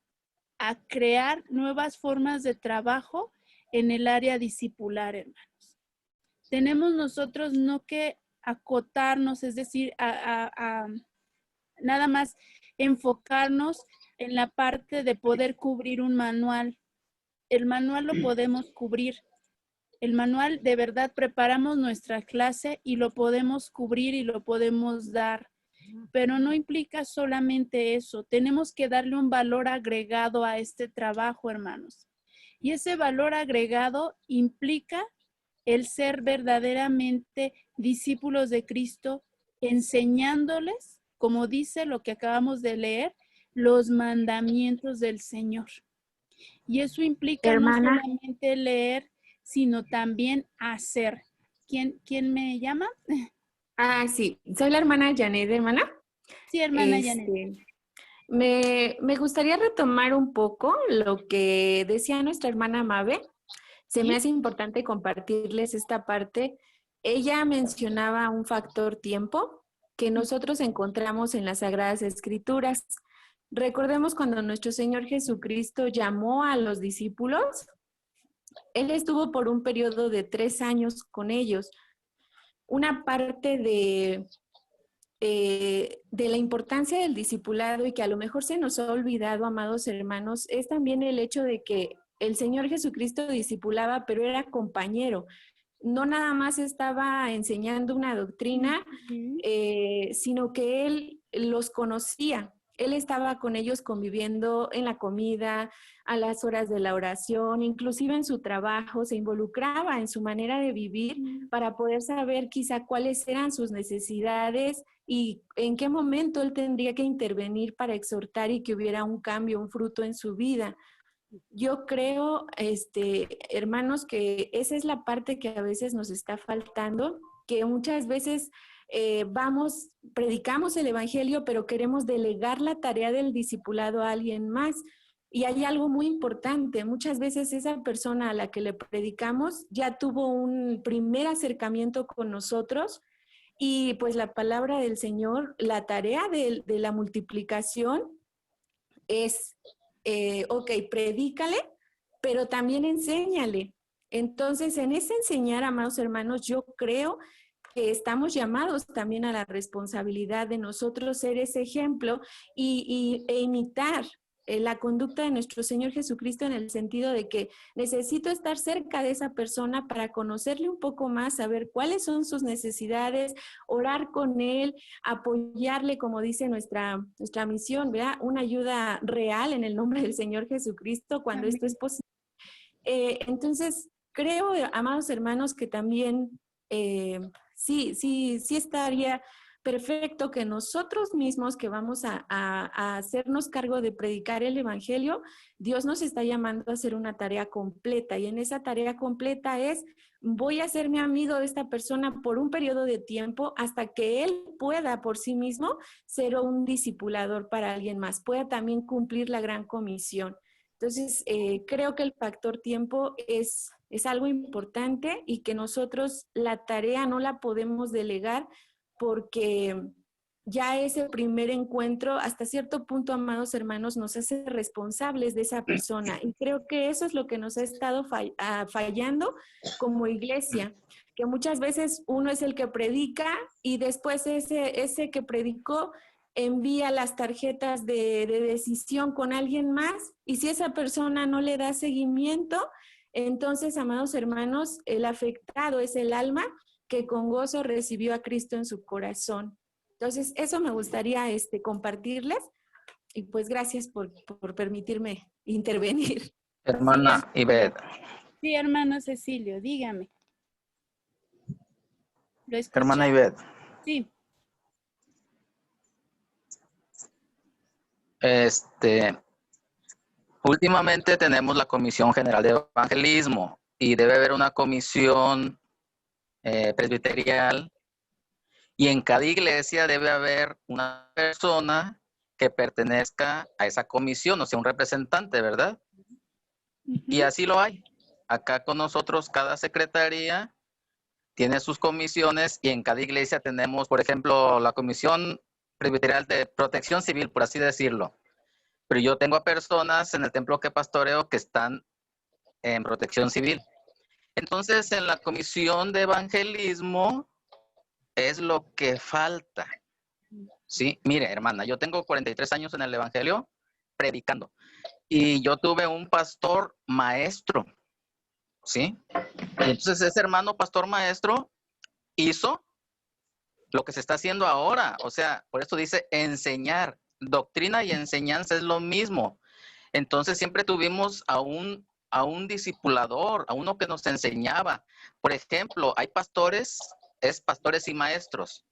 a crear nuevas formas de trabajo en el área discipular, hermanos. Tenemos nosotros no que acotarnos, es decir, a nada más enfocarnos en la parte de poder cubrir un manual. El manual lo podemos cubrir. El manual, de verdad, preparamos nuestra clase y lo podemos cubrir y lo podemos dar. Pero no implica solamente eso. Tenemos que darle un valor agregado a este trabajo, hermanos. Y ese valor agregado implica el ser verdaderamente discípulos de Cristo, enseñándoles, como dice lo que acabamos de leer, los mandamientos del Señor. Y eso implica no solamente leer, sino también hacer. ¿Quién me llama? Ah, sí, soy la hermana Janet, hermana. Sí, hermana Janet. Me gustaría retomar un poco lo que decía nuestra hermana Mabe. Se me hace importante compartirles esta parte. Ella mencionaba un factor tiempo que nosotros encontramos en las Sagradas Escrituras. Recordemos cuando nuestro Señor Jesucristo llamó a los discípulos, Él estuvo por un periodo de 3 años con ellos. Una parte de la importancia del discipulado y que a lo mejor se nos ha olvidado, amados hermanos, es también el hecho de que el Señor Jesucristo discipulaba, pero era compañero. No nada más estaba enseñando una doctrina, sino que Él los conocía. Él estaba con ellos conviviendo en la comida, a las horas de la oración, inclusive en su trabajo, se involucraba en su manera de vivir para poder saber quizá cuáles eran sus necesidades y en qué momento Él tendría que intervenir para exhortar y que hubiera un cambio, un fruto en su vida. Yo creo, hermanos, que esa es la parte que a veces nos está faltando, que muchas veces predicamos el evangelio, pero queremos delegar la tarea del discipulado a alguien más. Y hay algo muy importante, muchas veces esa persona a la que le predicamos ya tuvo un primer acercamiento con nosotros y pues la palabra del Señor, la tarea de la multiplicación es, predícale, pero también enséñale. Entonces, en ese enseñar, amados hermanos, yo creo que estamos llamados también a la responsabilidad de nosotros ser ese ejemplo e imitar la conducta de nuestro Señor Jesucristo en el sentido de que necesito estar cerca de esa persona para conocerle un poco más, saber cuáles son sus necesidades, orar con él, apoyarle, como dice nuestra misión, ¿verdad? Una ayuda real en el nombre del Señor Jesucristo cuando esto es posible. Entonces, creo, amados hermanos, que también sí estaría perfecto que nosotros mismos que vamos a hacernos cargo de predicar el Evangelio, Dios nos está llamando a hacer una tarea completa, y en esa tarea completa es, voy a ser mi amigo de esta persona por un periodo de tiempo hasta que él pueda por sí mismo ser un discipulador para alguien más, pueda también cumplir la gran comisión. Entonces, creo que el factor tiempo es algo importante, y que nosotros la tarea no la podemos delegar, porque ya ese primer encuentro, hasta cierto punto, amados hermanos, nos hace responsables de esa persona. Y creo que eso es lo que nos ha estado fallando como iglesia, que muchas veces uno es el que predica y después ese que predicó envía las tarjetas de decisión con alguien más, y si esa persona no le da seguimiento, entonces, amados hermanos, el afectado es el alma que con gozo recibió a Cristo en su corazón. Entonces, eso me gustaría compartirles, y pues gracias por permitirme intervenir. Hermana Ivette. Sí, hermano Cecilio, dígame. ¿Lo escucha? Hermana Ivette. Sí. Últimamente tenemos la Comisión General de Evangelismo, y debe haber una comisión presbiterial, y en cada iglesia debe haber una persona que pertenezca a esa comisión, o sea, un representante, ¿verdad? Y así lo hay. Acá con nosotros cada secretaría tiene sus comisiones, y en cada iglesia tenemos, por ejemplo, la Comisión Presbiterial de Protección Civil, por así decirlo. Pero yo tengo a personas en el templo que pastoreo que están en protección civil. Entonces, en la comisión de evangelismo es lo que falta. Sí, mire, hermana, yo tengo 43 años en el evangelio predicando, y yo tuve un pastor maestro, ¿sí? Y entonces ese hermano pastor maestro hizo lo que se está haciendo ahora. O sea, por eso dice enseñar. Doctrina y enseñanza es lo mismo. Entonces siempre tuvimos a un discipulador, a uno que nos enseñaba. Por ejemplo, hay pastores, es pastores y maestros,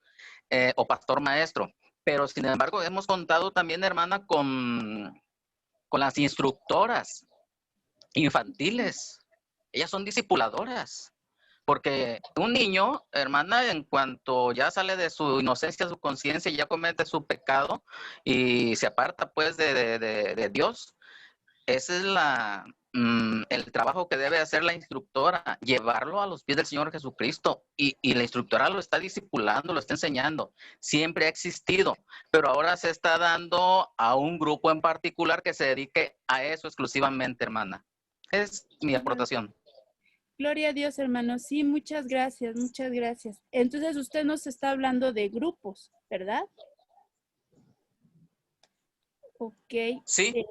o pastor maestro. Pero sin embargo hemos contado también, hermana, con las instructoras infantiles. Ellas son discipuladoras. Porque un niño, hermana, en cuanto ya sale de su inocencia, su conciencia, ya comete su pecado y se aparta pues de Dios, ese es el trabajo que debe hacer la instructora, llevarlo a los pies del Señor Jesucristo. Y la instructora lo está discipulando, lo está enseñando. Siempre ha existido, pero ahora se está dando a un grupo en particular que se dedique a eso exclusivamente, hermana. Es mi aportación. Gloria a Dios, hermano. Sí, muchas gracias, muchas gracias. Entonces, usted nos está hablando de grupos, ¿verdad? Ok. Sí.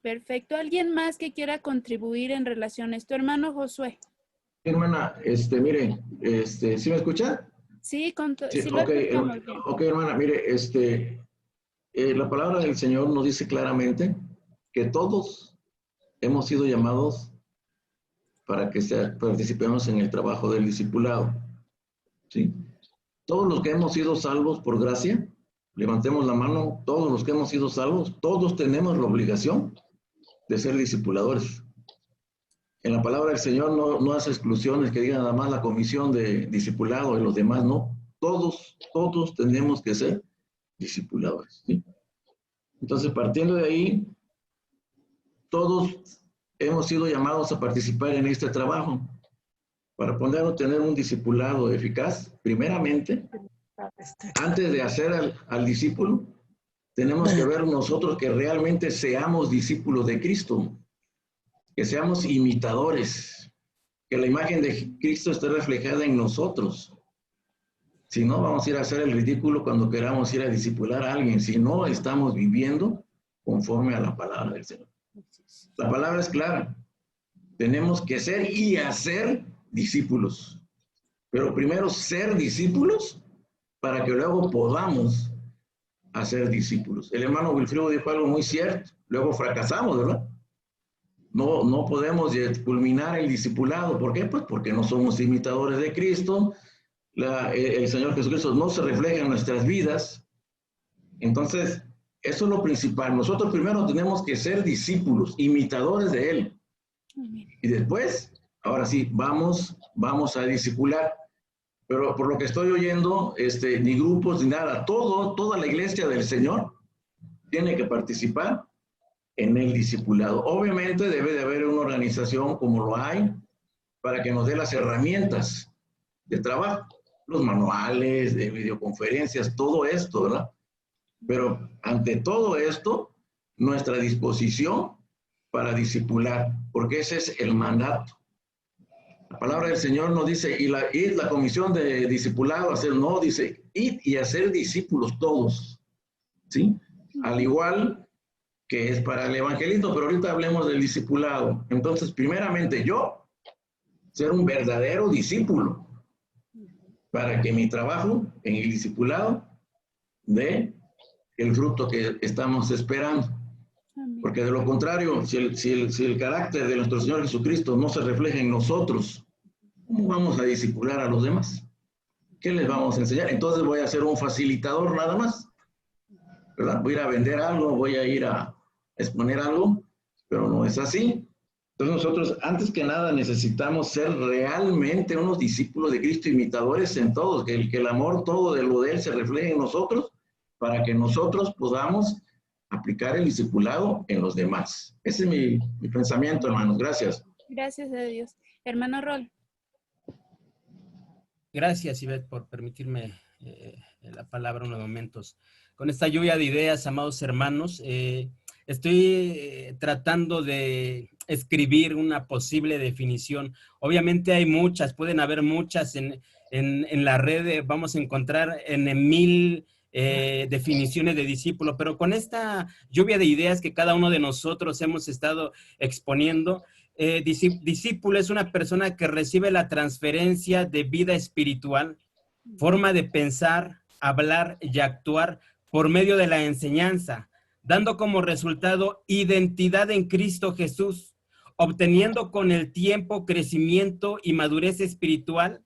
Perfecto. ¿Alguien más que quiera contribuir en relación a esto? Hermano Josué. Hermana, mire, ¿sí me escucha? Sí, Sí, sí lo escuchamos bien. Ok, hermana, mire, la palabra del Señor nos dice claramente que todos hemos sido llamados para que participemos en el trabajo del discipulado. ¿Sí? Todos los que hemos sido salvos por gracia, levantemos la mano, todos los que hemos sido salvos, todos tenemos la obligación de ser discipuladores. En la palabra del Señor no hace exclusiones que diga nada más la comisión de discipulado y los demás, no. Todos tenemos que ser discipuladores. ¿Sí? Entonces, partiendo de ahí, todos hemos sido llamados a participar en este trabajo. Para poder obtener un discipulado eficaz, primeramente, antes de hacer al discípulo, tenemos que ver nosotros que realmente seamos discípulos de Cristo, que seamos imitadores, que la imagen de Cristo esté reflejada en nosotros. Si no, vamos a ir a hacer el ridículo cuando queramos ir a discipular a alguien, si no estamos viviendo conforme a la palabra del Señor. La palabra es clara. Tenemos que ser y hacer discípulos. Pero primero ser discípulos para que luego podamos hacer discípulos. El hermano Wilfredo dijo algo muy cierto. Luego fracasamos, ¿verdad? no podemos culminar el discipulado. ¿Por qué? Pues porque no somos imitadores de Cristo. El Señor Jesucristo no se refleja en nuestras vidas. Entonces, eso es lo principal. Nosotros primero tenemos que ser discípulos, imitadores de Él. Y después, ahora sí, vamos a discipular. Pero por lo que estoy oyendo, ni grupos ni nada, toda la iglesia del Señor tiene que participar en el discipulado. Obviamente debe de haber una organización como lo hay para que nos dé las herramientas de trabajo, los manuales, de videoconferencias, todo esto, ¿verdad? Pero ante todo esto, nuestra disposición para discipular, porque ese es el mandato. La palabra del Señor nos dice, y la comisión de discipulado, dice, id y hacer discípulos todos, ¿sí? Al igual que es para el evangelismo, pero ahorita hablemos del discipulado. Entonces, primeramente yo, ser un verdadero discípulo, para que mi trabajo en el discipulado dé el fruto que estamos esperando. Porque de lo contrario, si el carácter de nuestro Señor Jesucristo no se refleja en nosotros, ¿cómo vamos a discipular a los demás? ¿Qué les vamos a enseñar? Entonces voy a ser un facilitador nada más, ¿verdad? Voy a ir a vender algo, voy a ir a exponer algo, pero no es así. Entonces nosotros, antes que nada, necesitamos ser realmente unos discípulos de Cristo, imitadores en todos, que el amor todo de lo de Él se refleje en nosotros, para que nosotros podamos aplicar el discipulado en los demás. Ese es mi pensamiento, hermanos. Gracias. Gracias a Dios. Hermano Rol. Gracias, Ivette, por permitirme la palabra unos momentos. Con esta lluvia de ideas, amados hermanos, estoy tratando de escribir una posible definición. Obviamente hay muchas, pueden haber muchas en la red, vamos a encontrar en 1000 definiciones de discípulo, pero con esta lluvia de ideas que cada uno de nosotros hemos estado exponiendo, discípulo es una persona que recibe la transferencia de vida espiritual, forma de pensar, hablar y actuar por medio de la enseñanza, dando como resultado identidad en Cristo Jesús, obteniendo con el tiempo crecimiento y madurez espiritual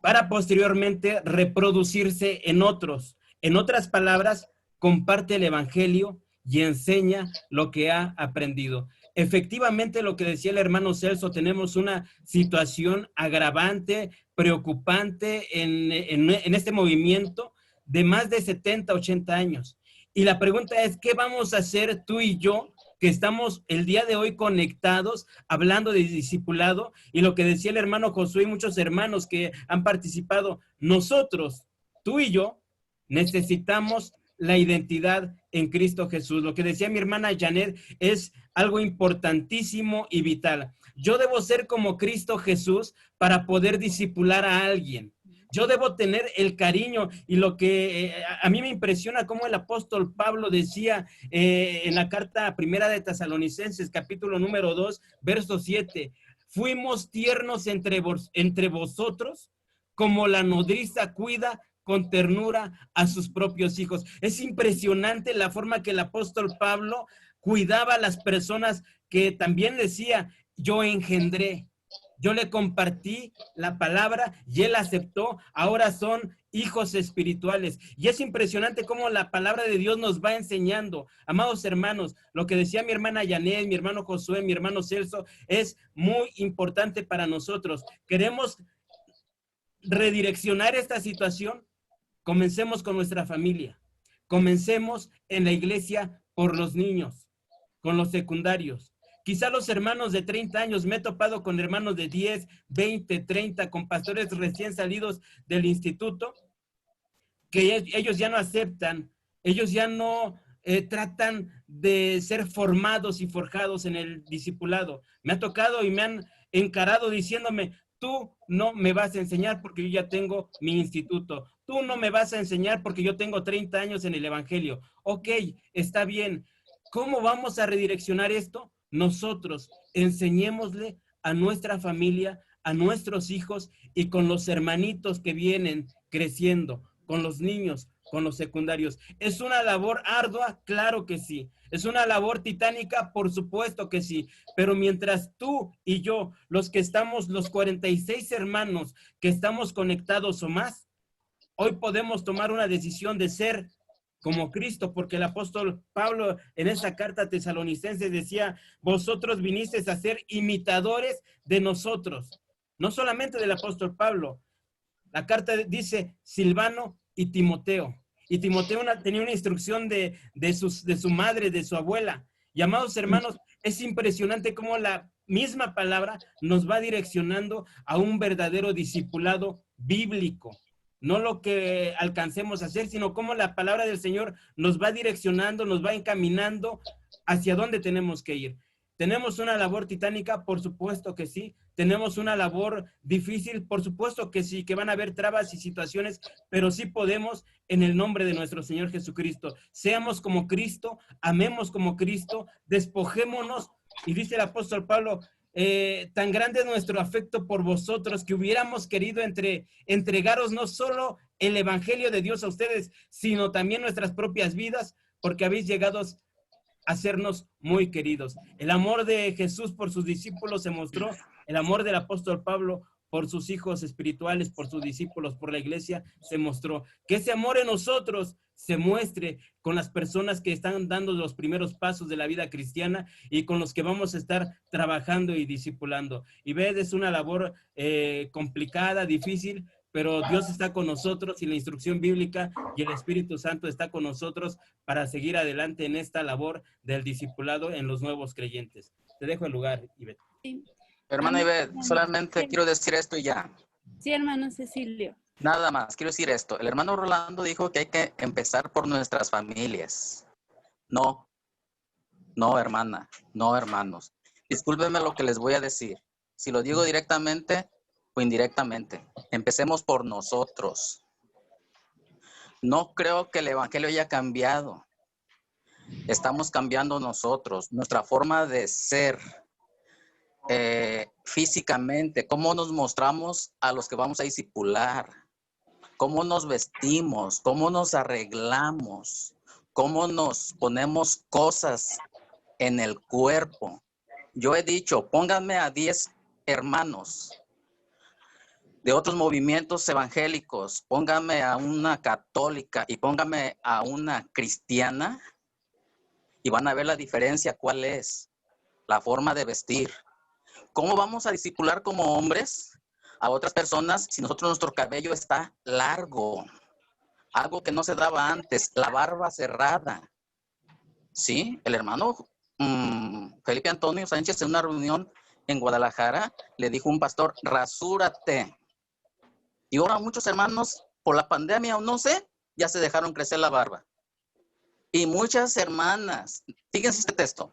para posteriormente reproducirse en otros. En otras palabras, comparte el evangelio y enseña lo que ha aprendido. Efectivamente, lo que decía el hermano Celso, tenemos una situación agravante, preocupante en este movimiento de más de 70, 80 años. Y la pregunta es, ¿qué vamos a hacer tú y yo que estamos el día de hoy conectados, hablando de discipulado? Y lo que decía el hermano Josué y muchos hermanos que han participado, nosotros, tú y yo, necesitamos la identidad en Cristo Jesús. Lo que decía mi hermana Janet es algo importantísimo y vital. Yo debo ser como Cristo Jesús para poder discipular a alguien. Yo debo tener el cariño y lo que a mí me impresiona como el apóstol Pablo decía en la carta primera de Tesalonicenses, capítulo número 2, verso 7, fuimos tiernos entre vosotros como la nodriza cuida con ternura a sus propios hijos. Es impresionante la forma que el apóstol Pablo cuidaba a las personas que también decía, yo engendré, yo le compartí la palabra y él aceptó, ahora son hijos espirituales. Y es impresionante cómo la palabra de Dios nos va enseñando. Amados hermanos, lo que decía mi hermana Janet, mi hermano Josué, mi hermano Celso, es muy importante para nosotros. Queremos redireccionar esta situación. Comencemos con nuestra familia. Comencemos en la iglesia por los niños, con los secundarios. Quizá los hermanos de 30 años, me he topado con hermanos de 10, 20, 30, con pastores recién salidos del instituto, que ellos ya no aceptan, ellos ya no tratan de ser formados y forjados en el discipulado. Me ha tocado y me han encarado diciéndome, tú no me vas a enseñar porque yo ya tengo mi instituto. Tú no me vas a enseñar porque yo tengo 30 años en el evangelio. Ok, está bien. ¿Cómo vamos a redireccionar esto? Nosotros enseñémosle a nuestra familia, a nuestros hijos y con los hermanitos que vienen creciendo, con los niños, con los secundarios. ¿Es una labor ardua? Claro que sí. ¿Es una labor titánica? Por supuesto que sí. Pero mientras tú y yo, los que estamos, los 46 hermanos que estamos conectados o más, hoy podemos tomar una decisión de ser como Cristo, porque el apóstol Pablo en esa carta a Tesalonicenses decía, vosotros vinisteis a ser imitadores de nosotros. No solamente del apóstol Pablo. La carta dice Silvano y Timoteo. Y Timoteo tenía una instrucción de su madre, de su abuela. Y amados hermanos, es impresionante cómo la misma palabra nos va direccionando a un verdadero discipulado bíblico. No lo que alcancemos a hacer, sino cómo la palabra del Señor nos va direccionando, nos va encaminando hacia dónde tenemos que ir. ¿Tenemos una labor titánica? Por supuesto que sí. ¿Tenemos una labor difícil? Por supuesto que sí, que van a haber trabas y situaciones, pero sí podemos en el nombre de nuestro Señor Jesucristo. Seamos como Cristo, amemos como Cristo, despojémonos. Y dice el apóstol Pablo, tan grande es nuestro afecto por vosotros que hubiéramos querido entregaros no solo el evangelio de Dios a ustedes, sino también nuestras propias vidas, porque habéis llegado hacernos muy queridos. El amor de Jesús por sus discípulos se mostró, el amor del apóstol Pablo por sus hijos espirituales, por sus discípulos, por la iglesia, se mostró. Que ese amor en nosotros se muestre con las personas que están dando los primeros pasos de la vida cristiana y con los que vamos a estar trabajando y discipulando. Y ves, es una labor complicada, difícil, pero Dios está con nosotros y la instrucción bíblica y el Espíritu Santo está con nosotros para seguir adelante en esta labor del discipulado en los nuevos creyentes. Te dejo el lugar, Ivette. Sí. Hermana Ivette, solamente quiero decir esto y ya. Sí, hermano Cecilio. Nada más, quiero decir esto. El hermano Rolando dijo que hay que empezar por nuestras familias. No, hermana, no, hermanos. Discúlpenme lo que les voy a decir. Si lo digo directamente o indirectamente, empecemos por nosotros. No creo que el evangelio haya cambiado. Estamos cambiando nosotros, nuestra forma de ser físicamente, cómo nos mostramos a los que vamos a discipular, cómo nos vestimos, cómo nos arreglamos, cómo nos ponemos cosas en el cuerpo. Yo he dicho, pónganme a 10 hermanos de otros movimientos evangélicos, póngame a una católica y póngame a una cristiana y van a ver la diferencia, cuál es la forma de vestir. ¿Cómo vamos a discipular como hombres a otras personas si nuestro cabello está largo? Algo que no se daba antes, la barba cerrada. Sí, el hermano Felipe Antonio Sánchez en una reunión en Guadalajara le dijo a un pastor, rasúrate. Y ahora muchos hermanos, por la pandemia o no sé, ya se dejaron crecer la barba. Y muchas hermanas, fíjense este texto,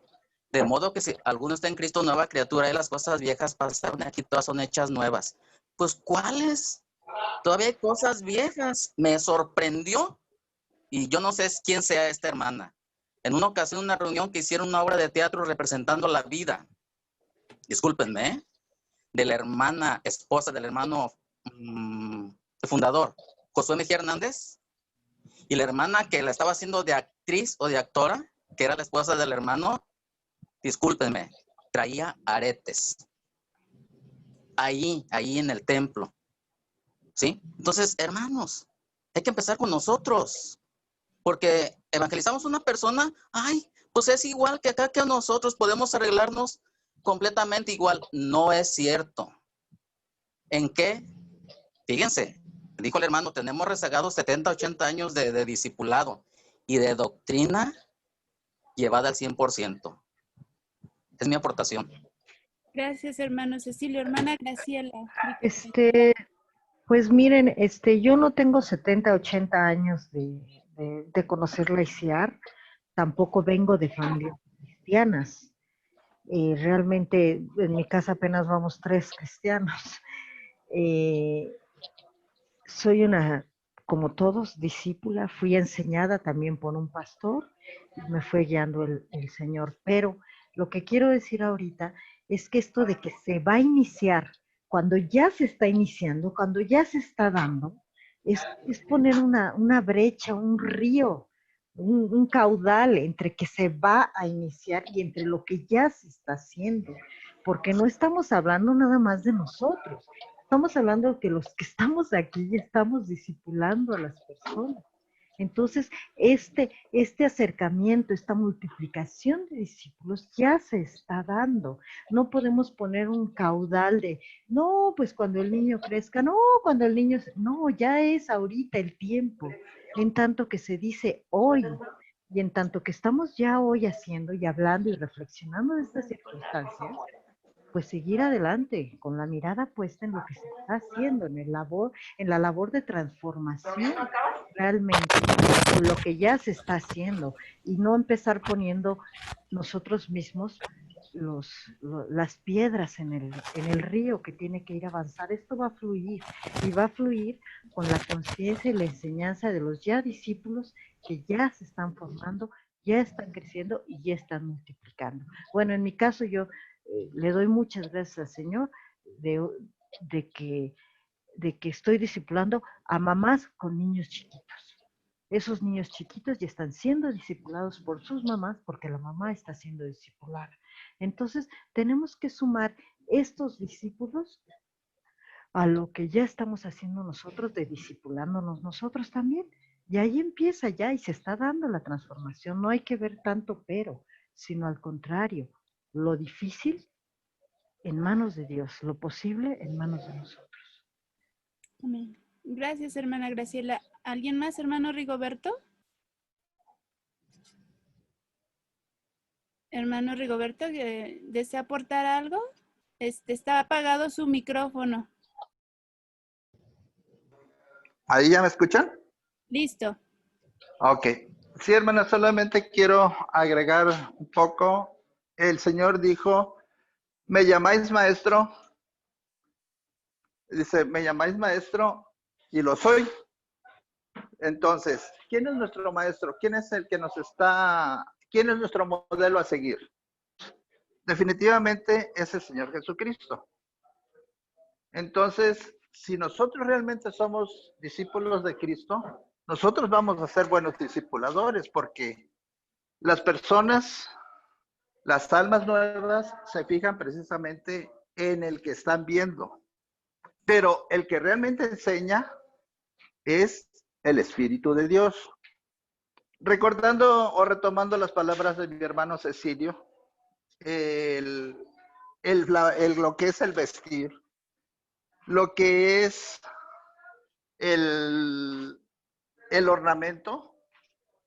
de modo que si alguno está en Cristo, nueva criatura, y las cosas viejas pasaron, aquí todas son hechas nuevas. Pues, ¿cuáles? Todavía hay cosas viejas. Me sorprendió, y yo no sé quién sea esta hermana. En una ocasión, en una reunión que hicieron una obra de teatro representando la vida, discúlpenme, de la hermana, esposa del hermano el fundador, Josué Mejía Hernández, y la hermana que la estaba haciendo de actriz o de actora, que era la esposa del hermano, discúlpenme, traía aretes. Ahí en el templo. ¿Sí? Entonces, hermanos, hay que empezar con nosotros. Porque evangelizamos a una persona, ay, pues es igual que acá que nosotros, podemos arreglarnos completamente igual. No es cierto. ¿En qué? Fíjense, dijo el hermano, tenemos rezagados 70, 80 años de discipulado y de doctrina llevada al 100%. Es mi aportación. Gracias, hermano Cecilio. Hermana Graciela. Pues miren, yo no tengo 70, 80 años de conocer la ICIAR, tampoco vengo de familias cristianas. Realmente en mi casa apenas vamos 3 cristianos. Soy como todos, discípula, fui enseñada también por un pastor, y me fue guiando el Señor. Pero lo que quiero decir ahorita es que esto de que se va a iniciar, cuando ya se está iniciando, cuando ya se está dando, es poner una brecha, un río, un caudal entre que se va a iniciar y entre lo que ya se está haciendo, porque no estamos hablando nada más de nosotros, estamos hablando de que los que estamos aquí ya estamos discipulando a las personas. Entonces, este acercamiento, esta multiplicación de discípulos ya se está dando. No podemos poner un caudal de, no, pues cuando el niño crezca, no, cuando el niño, no, ya es ahorita el tiempo, en tanto que se dice hoy, y en tanto que estamos ya hoy haciendo y hablando y reflexionando de estas circunstancias, pues seguir adelante con la mirada puesta en lo que se está haciendo, en la labor de transformación realmente, con lo que ya se está haciendo, y no empezar poniendo nosotros mismos las piedras en el río que tiene que ir a avanzar. Esto va a fluir, y va a fluir con la conciencia y la enseñanza de los ya discípulos que ya se están formando, ya están creciendo y ya están multiplicando. Bueno, en mi caso yo le doy muchas gracias al Señor de que estoy discipulando a mamás con niños chiquitos. Esos niños chiquitos ya están siendo discipulados por sus mamás porque la mamá está siendo discipulada. Entonces, tenemos que sumar estos discípulos a lo que ya estamos haciendo nosotros, de discipulándonos nosotros también. Y ahí empieza ya y se está dando la transformación. No hay que ver tanto pero, sino al contrario, lo difícil en manos de Dios, lo posible en manos de nosotros. Amén. Gracias, hermana Graciela. ¿Alguien más, hermano Rigoberto? Hermano Rigoberto, ¿desea aportar algo? Está apagado su micrófono. ¿Ahí ya me escuchan? Listo. Ok. Sí, hermana, solamente quiero agregar un poco. El Señor dijo, ¿me llamáis maestro? Dice, ¿me llamáis maestro? Y lo soy. Entonces, ¿quién es nuestro maestro? ¿Quién es el que quién es nuestro modelo a seguir? Definitivamente es el Señor Jesucristo. Entonces, si nosotros realmente somos discípulos de Cristo, nosotros vamos a ser buenos discipuladores, porque las personas, las almas nuevas, se fijan precisamente en el que están viendo. Pero el que realmente enseña es el Espíritu de Dios. Recordando o retomando las palabras de mi hermano Cecilio, lo que es el vestir, lo que es el ornamento,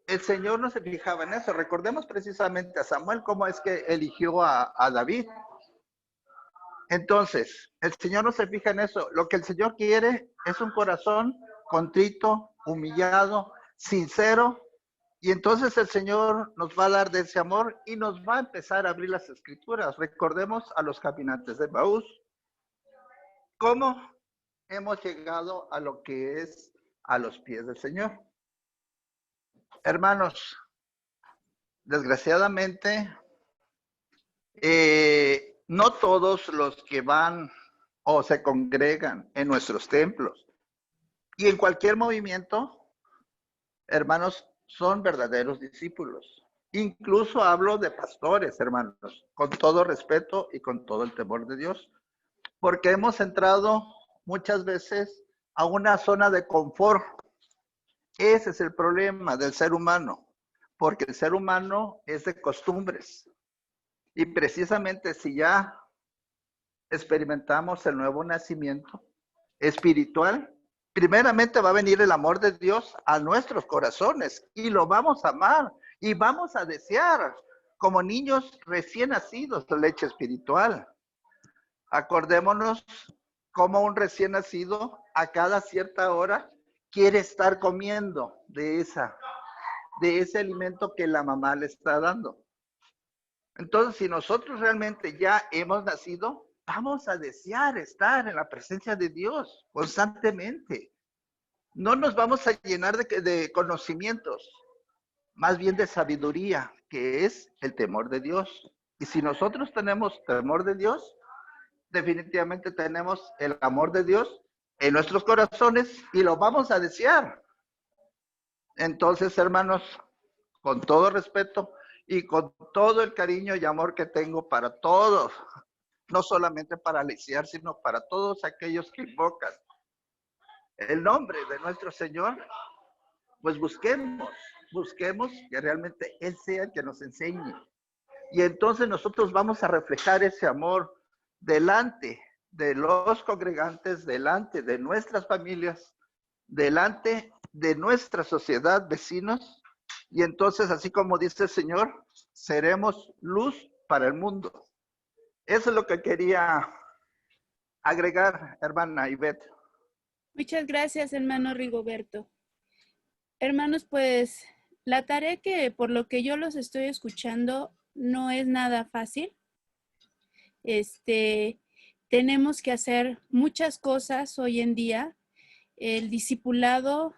el Señor no se fijaba en eso. Recordemos precisamente a Samuel, cómo es que eligió a David. Entonces, el Señor no se fija en eso. Lo que el Señor quiere es un corazón contrito, humillado, sincero. Y entonces el Señor nos va a dar de ese amor y nos va a empezar a abrir las Escrituras. Recordemos a los caminantes de Emaús. ¿Cómo hemos llegado a lo que es a los pies del Señor? Hermanos, desgraciadamente, no todos los que van o se congregan en nuestros templos y en cualquier movimiento, hermanos, son verdaderos discípulos. Incluso hablo de pastores, hermanos, con todo respeto y con todo el temor de Dios, porque hemos entrado muchas veces a una zona de confort. Ese es el problema del ser humano, porque el ser humano es de costumbres. Y precisamente si ya experimentamos el nuevo nacimiento espiritual, primeramente va a venir el amor de Dios a nuestros corazones y lo vamos a amar y vamos a desear como niños recién nacidos de leche espiritual. Acordémonos como un recién nacido a cada cierta hora quiere estar comiendo de ese alimento que la mamá le está dando. Entonces, si nosotros realmente ya hemos nacido, vamos a desear estar en la presencia de Dios constantemente. No nos vamos a llenar de conocimientos, más bien de sabiduría, que es el temor de Dios. Y si nosotros tenemos temor de Dios, definitivamente tenemos el amor de Dios en nuestros corazones y lo vamos a desear. Entonces, hermanos, con todo respeto y con todo el cariño y amor que tengo para todos, no solamente para Lisiar, sino para todos aquellos que invocan el nombre de nuestro Señor, pues busquemos que realmente Él sea el que nos enseñe. Y entonces nosotros vamos a reflejar ese amor delante de los congregantes, delante de nuestras familias, delante de nuestra sociedad, vecinos. Y entonces, así como dice el Señor, seremos luz para el mundo. Eso es lo que quería agregar, hermana Ivette. Muchas gracias, hermano Rigoberto. Hermanos, pues la tarea que por lo que yo los estoy escuchando no es nada fácil. Tenemos que hacer muchas cosas hoy en día. El discipulado,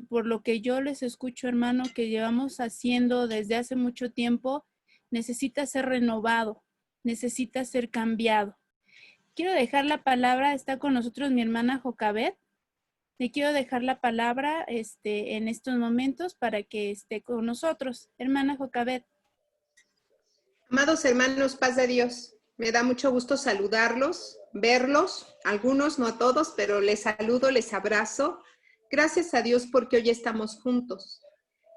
por lo que yo les escucho, hermano, que llevamos haciendo desde hace mucho tiempo, necesita ser renovado, necesita ser cambiado. Quiero dejar la palabra, está con nosotros mi hermana Jocabet. Le quiero dejar la palabra en estos momentos para que esté con nosotros. Hermana Jocabet. Amados hermanos, paz de Dios. Me da mucho gusto saludarlos, verlos, algunos, no a todos, pero les saludo, les abrazo. Gracias a Dios porque hoy estamos juntos.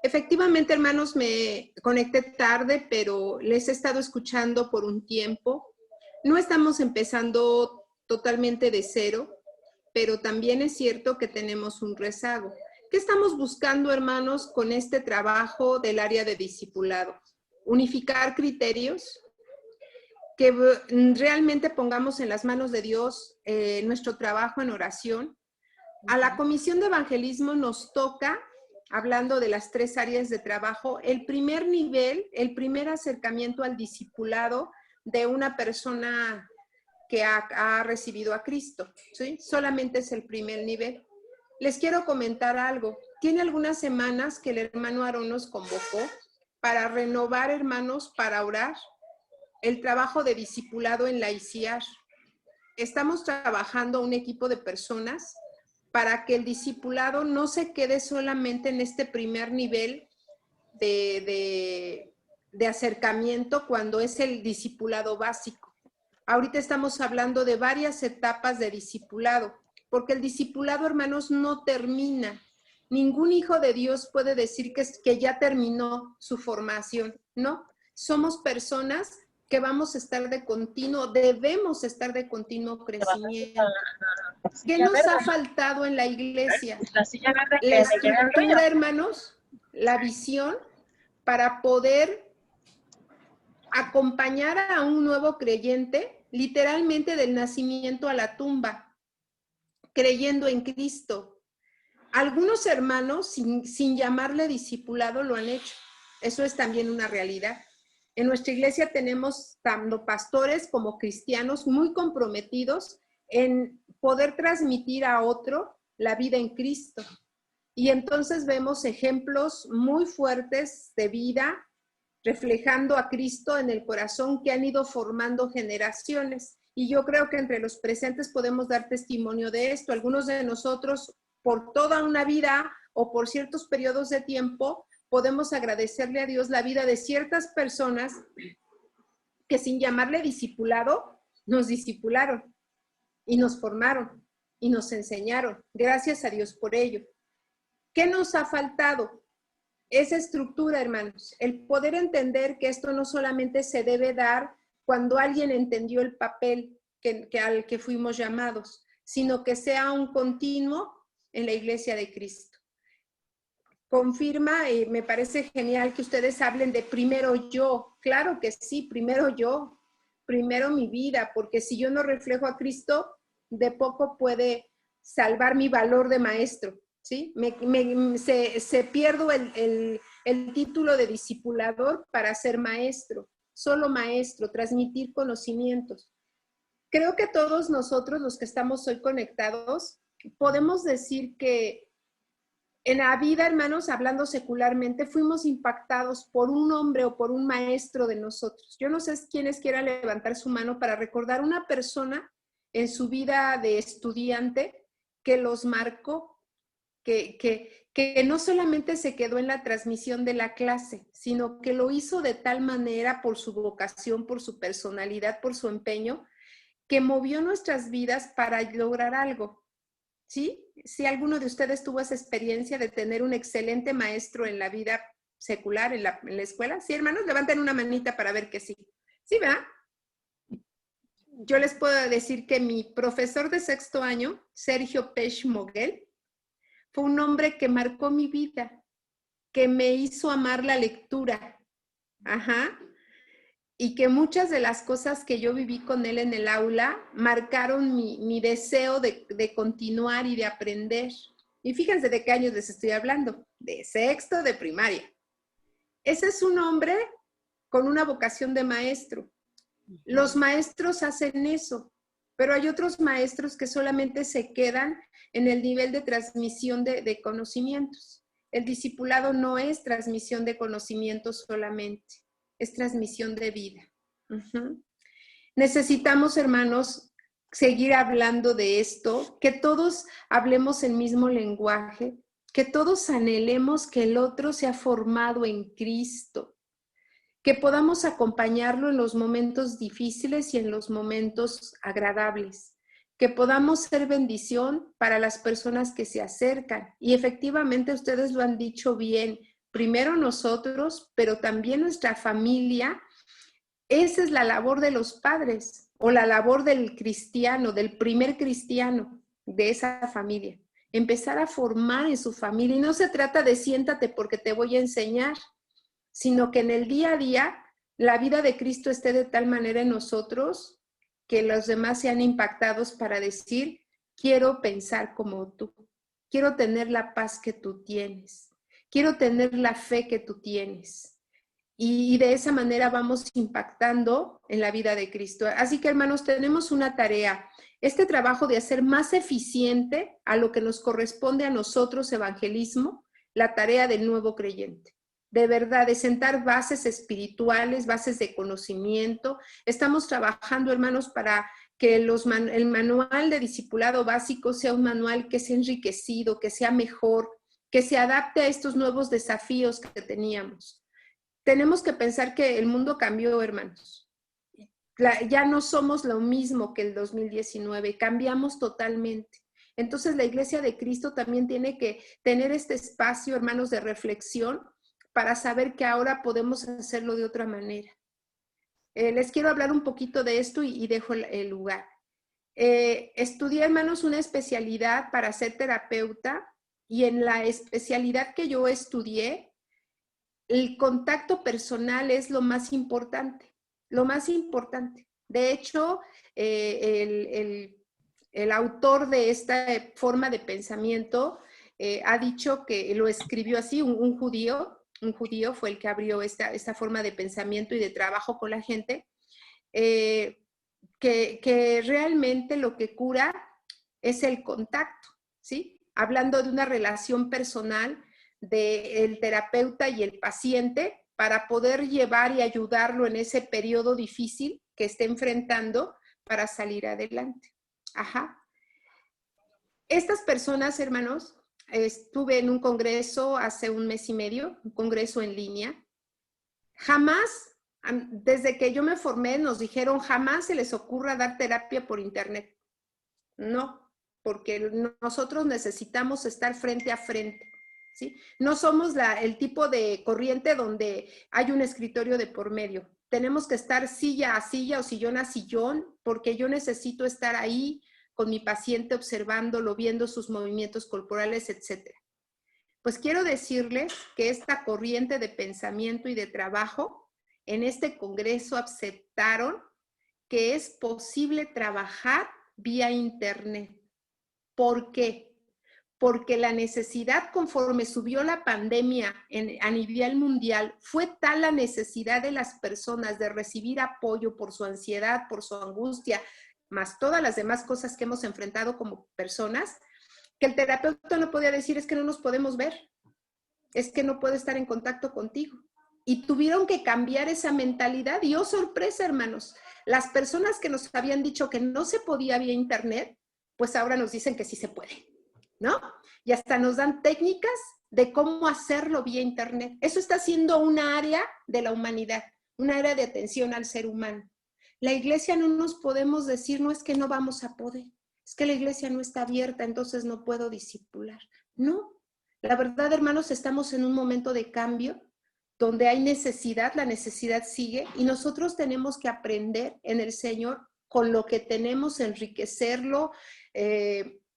Efectivamente, hermanos, me conecté tarde, pero les he estado escuchando por un tiempo. No estamos empezando totalmente de cero, pero también es cierto que tenemos un rezago. ¿Qué estamos buscando, hermanos, con este trabajo del área de discipulado? Unificar criterios, que realmente pongamos en las manos de Dios nuestro trabajo en oración. A la Comisión de Evangelismo nos toca, hablando de las 3 áreas de trabajo, el primer nivel, el primer acercamiento al discipulado de una persona que ha recibido a Cristo, ¿sí? Solamente es el primer nivel. Les quiero comentar algo. Tiene algunas semanas que el hermano Aarón nos convocó para renovar, hermanos, para orar el trabajo de discipulado en la ICIAR. Estamos trabajando un equipo de personas para que el discipulado no se quede solamente en este primer nivel de acercamiento cuando es el discipulado básico. Ahorita estamos hablando de varias etapas de discipulado, porque el discipulado, hermanos, no termina. Ningún hijo de Dios puede decir que ya terminó su formación, ¿no? Somos personas que vamos a estar de continuo, debemos estar de continuo crecimiento. ¿Qué nos ha faltado en la iglesia? La estructura, hermanos, la visión para poder acompañar a un nuevo creyente, literalmente del nacimiento a la tumba, creyendo en Cristo. Algunos hermanos, sin llamarle discipulado, lo han hecho. Eso es también una realidad. En nuestra iglesia tenemos tanto pastores como cristianos muy comprometidos en poder transmitir a otro la vida en Cristo. Y entonces vemos ejemplos muy fuertes de vida reflejando a Cristo en el corazón que han ido formando generaciones. Y yo creo que entre los presentes podemos dar testimonio de esto. Algunos de nosotros, por toda una vida o por ciertos periodos de tiempo, podemos agradecerle a Dios la vida de ciertas personas que sin llamarle discipulado, nos discipularon y nos formaron y nos enseñaron. Gracias a Dios por ello. ¿Qué nos ha faltado? Esa estructura, hermanos, el poder entender que esto no solamente se debe dar cuando alguien entendió el papel al que fuimos llamados, sino que sea un continuo en la iglesia de Cristo. Confirma, y me parece genial que ustedes hablen de primero yo. Claro que sí, primero yo, primero mi vida, porque si yo no reflejo a Cristo, de poco puede salvar mi valor de maestro. ¿Sí? Se pierdo el título de discipulador para ser maestro, solo maestro, transmitir conocimientos. Creo que todos nosotros, los que estamos hoy conectados, podemos decir que en la vida, hermanos, hablando secularmente, fuimos impactados por un hombre o por un maestro de nosotros. Yo no sé quiénes quieran levantar su mano para recordar una persona en su vida de estudiante que los marcó, que no solamente se quedó en la transmisión de la clase, sino que lo hizo de tal manera por su vocación, por su personalidad, por su empeño, que movió nuestras vidas para lograr algo, ¿sí? Si alguno de ustedes tuvo esa experiencia de tener un excelente maestro en la vida secular, en la escuela, ¿sí, hermanos? Levanten una manita para ver que sí. ¿Sí, verdad? Yo les puedo decir que mi profesor de sexto año, Sergio Pech Moguel, fue un hombre que marcó mi vida, que me hizo amar la lectura. Ajá. Y que muchas de las cosas que yo viví con él en el aula marcaron mi deseo de continuar y de aprender. Y fíjense de qué años les estoy hablando, de sexto de primaria. Ese es un hombre con una vocación de maestro. Los maestros hacen eso, pero hay otros maestros que solamente se quedan en el nivel de transmisión de conocimientos. El discipulado no es transmisión de conocimientos solamente, es transmisión de vida. Necesitamos, hermanos, seguir hablando de esto, que todos hablemos el mismo lenguaje, que todos anhelemos que el otro sea formado en Cristo, que podamos acompañarlo en los momentos difíciles y en los momentos agradables, que podamos ser bendición para las personas que se acercan. Y efectivamente ustedes lo han dicho bien, primero nosotros, pero también nuestra familia. Esa es la labor de los padres o la labor del cristiano, del primer cristiano de esa familia. Empezar a formar en su familia. Y no se trata de siéntate porque te voy a enseñar, sino que en el día a día la vida de Cristo esté de tal manera en nosotros que los demás sean impactados para decir, quiero pensar como tú, quiero tener la paz que tú tienes, quiero tener la fe que tú tienes. Y de esa manera vamos impactando en la vida de Cristo. Así que, hermanos, tenemos una tarea. Este trabajo de hacer más eficiente a lo que nos corresponde a nosotros, evangelismo, la tarea del nuevo creyente. De verdad, de sentar bases espirituales, bases de conocimiento. Estamos trabajando, hermanos, para que el manual de discipulado básico sea un manual que sea enriquecido, que sea mejor, que se adapte a estos nuevos desafíos que teníamos. Tenemos que pensar que el mundo cambió, hermanos. Ya no somos lo mismo que el 2019, cambiamos totalmente. Entonces la Iglesia de Cristo también tiene que tener este espacio, hermanos, de reflexión para saber que ahora podemos hacerlo de otra manera. Les quiero hablar un poquito de esto y dejo el lugar. Estudié, hermanos, una especialidad para ser terapeuta y en la especialidad que yo estudié, el contacto personal es lo más importante, lo más importante. De hecho, el autor de esta forma de pensamiento ha dicho que lo escribió así, un judío fue el que abrió esta forma de pensamiento y de trabajo con la gente, que realmente lo que cura es el contacto, ¿sí? Hablando de una relación personal del terapeuta y el paciente para poder llevar y ayudarlo en ese periodo difícil que esté enfrentando para salir adelante. Ajá. Estas personas, hermanos, estuve en un congreso hace un mes y medio, un congreso en línea. Jamás, desde que yo me formé, nos dijeron, jamás se les ocurra dar terapia por internet. No, porque nosotros necesitamos estar frente a frente, ¿sí? No somos el tipo de corriente donde hay un escritorio de por medio. Tenemos que estar silla a silla o sillón a sillón, porque yo necesito estar ahí con mi paciente observándolo, viendo sus movimientos corporales, etc. Pues quiero decirles que esta corriente de pensamiento y de trabajo en este congreso aceptaron que es posible trabajar vía internet. ¿Por qué? Porque la necesidad, conforme subió la pandemia a nivel mundial, fue tal la necesidad de las personas de recibir apoyo por su ansiedad, por su angustia, más todas las demás cosas que hemos enfrentado como personas, que el terapeuta no podía decir, es que no nos podemos ver, es que no puedo estar en contacto contigo. Y tuvieron que cambiar esa mentalidad. Y oh, sorpresa, hermanos, las personas que nos habían dicho que no se podía vía internet, pues ahora nos dicen que sí se puede. ¿no? Y hasta nos dan técnicas de cómo hacerlo vía internet. Eso está siendo una área de la humanidad, una área de atención al ser humano. La iglesia no nos podemos decir, no es que no vamos a poder, es que la iglesia no está abierta, entonces no puedo discipular. No, la verdad, hermanos, estamos en un momento de cambio donde hay necesidad, la necesidad sigue y nosotros tenemos que aprender en el Señor con lo que tenemos, enriquecerlo,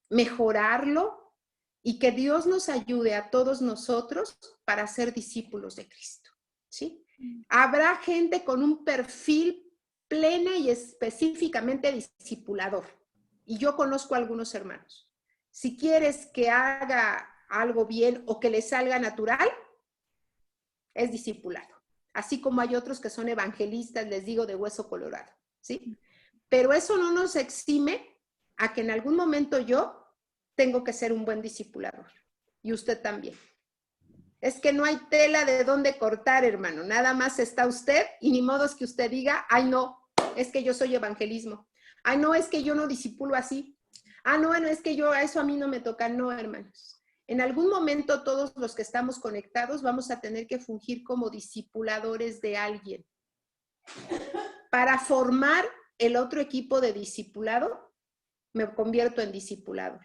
mejorarlo y que Dios nos ayude a todos nosotros para ser discípulos de Cristo, ¿sí? Habrá gente con un perfil plena y específicamente discipulador. Y yo conozco a algunos hermanos. Si quieres que haga algo bien o que le salga natural, es discipulado. Así como hay otros que son evangelistas, les digo, de hueso colorado, ¿sí? Pero eso no nos exime a que en algún momento yo tengo que ser un buen discipulador. Y usted también. Es que no hay tela de dónde cortar, hermano. Nada más está usted y ni modo es que usted diga, ay no, es que yo soy evangelismo. Ay no, es que yo no discipulo así. Ah, no, bueno, es que yo a eso a mí no me toca. No, hermanos. En algún momento todos los que estamos conectados vamos a tener que fungir como discipuladores de alguien. Para formar el otro equipo de discipulado, me convierto en discipulador.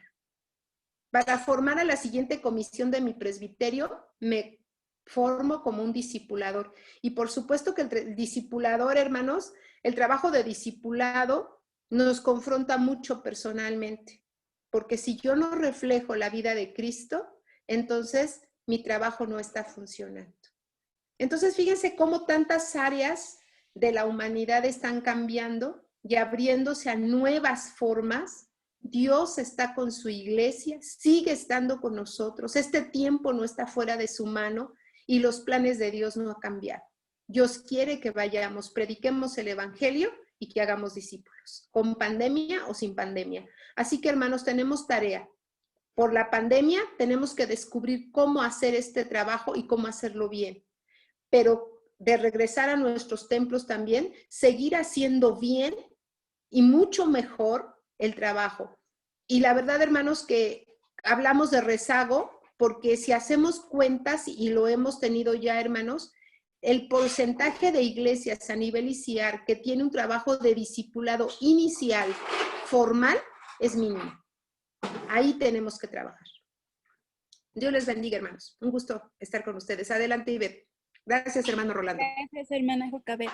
Para formar a la siguiente comisión de mi presbiterio, me formo como un discipulador. Y por supuesto que el discipulador, hermanos, el trabajo de discipulado nos confronta mucho personalmente. Porque si yo no reflejo la vida de Cristo, entonces mi trabajo no está funcionando. Entonces, fíjense cómo tantas áreas de la humanidad están cambiando y abriéndose a nuevas formas. Dios está con su iglesia, sigue estando con nosotros. Este tiempo no está fuera de su mano y los planes de Dios no han cambiado. Dios quiere que vayamos, prediquemos el evangelio y que hagamos discípulos, con pandemia o sin pandemia. Así que, hermanos, tenemos tarea. Por la pandemia tenemos que descubrir cómo hacer este trabajo y cómo hacerlo bien. Pero de regresar a nuestros templos también, seguir haciendo bien y mucho mejor el trabajo. Y la verdad, hermanos, que hablamos de rezago, porque si hacemos cuentas, y lo hemos tenido ya, hermanos, el porcentaje de iglesias a nivel ICIAR que tiene un trabajo de discipulado inicial, formal, es mínimo. Ahí tenemos que trabajar. Dios les bendiga, hermanos. Un gusto estar con ustedes. Adelante, Ivette. Gracias, hermano Rolando. Gracias, hermana Jocabet.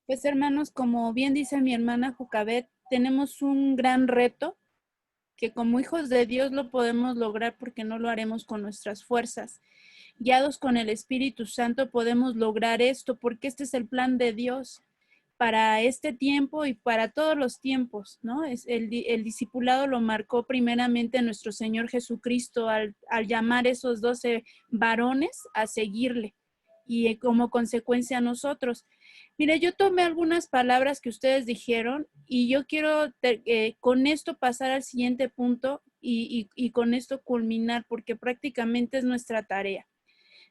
Pues, hermanos, como bien dice mi hermana Jocabet, tenemos un gran reto que como hijos de Dios lo podemos lograr porque no lo haremos con nuestras fuerzas. Guiados con el Espíritu Santo podemos lograr esto porque este es el plan de Dios para este tiempo y para todos los tiempos, ¿no? El discipulado lo marcó primeramente nuestro Señor Jesucristo al llamar a esos 12 varones a seguirle y como consecuencia a nosotros. Mire, yo tomé algunas palabras que ustedes dijeron y yo quiero con esto pasar al siguiente punto y con esto culminar porque prácticamente es nuestra tarea.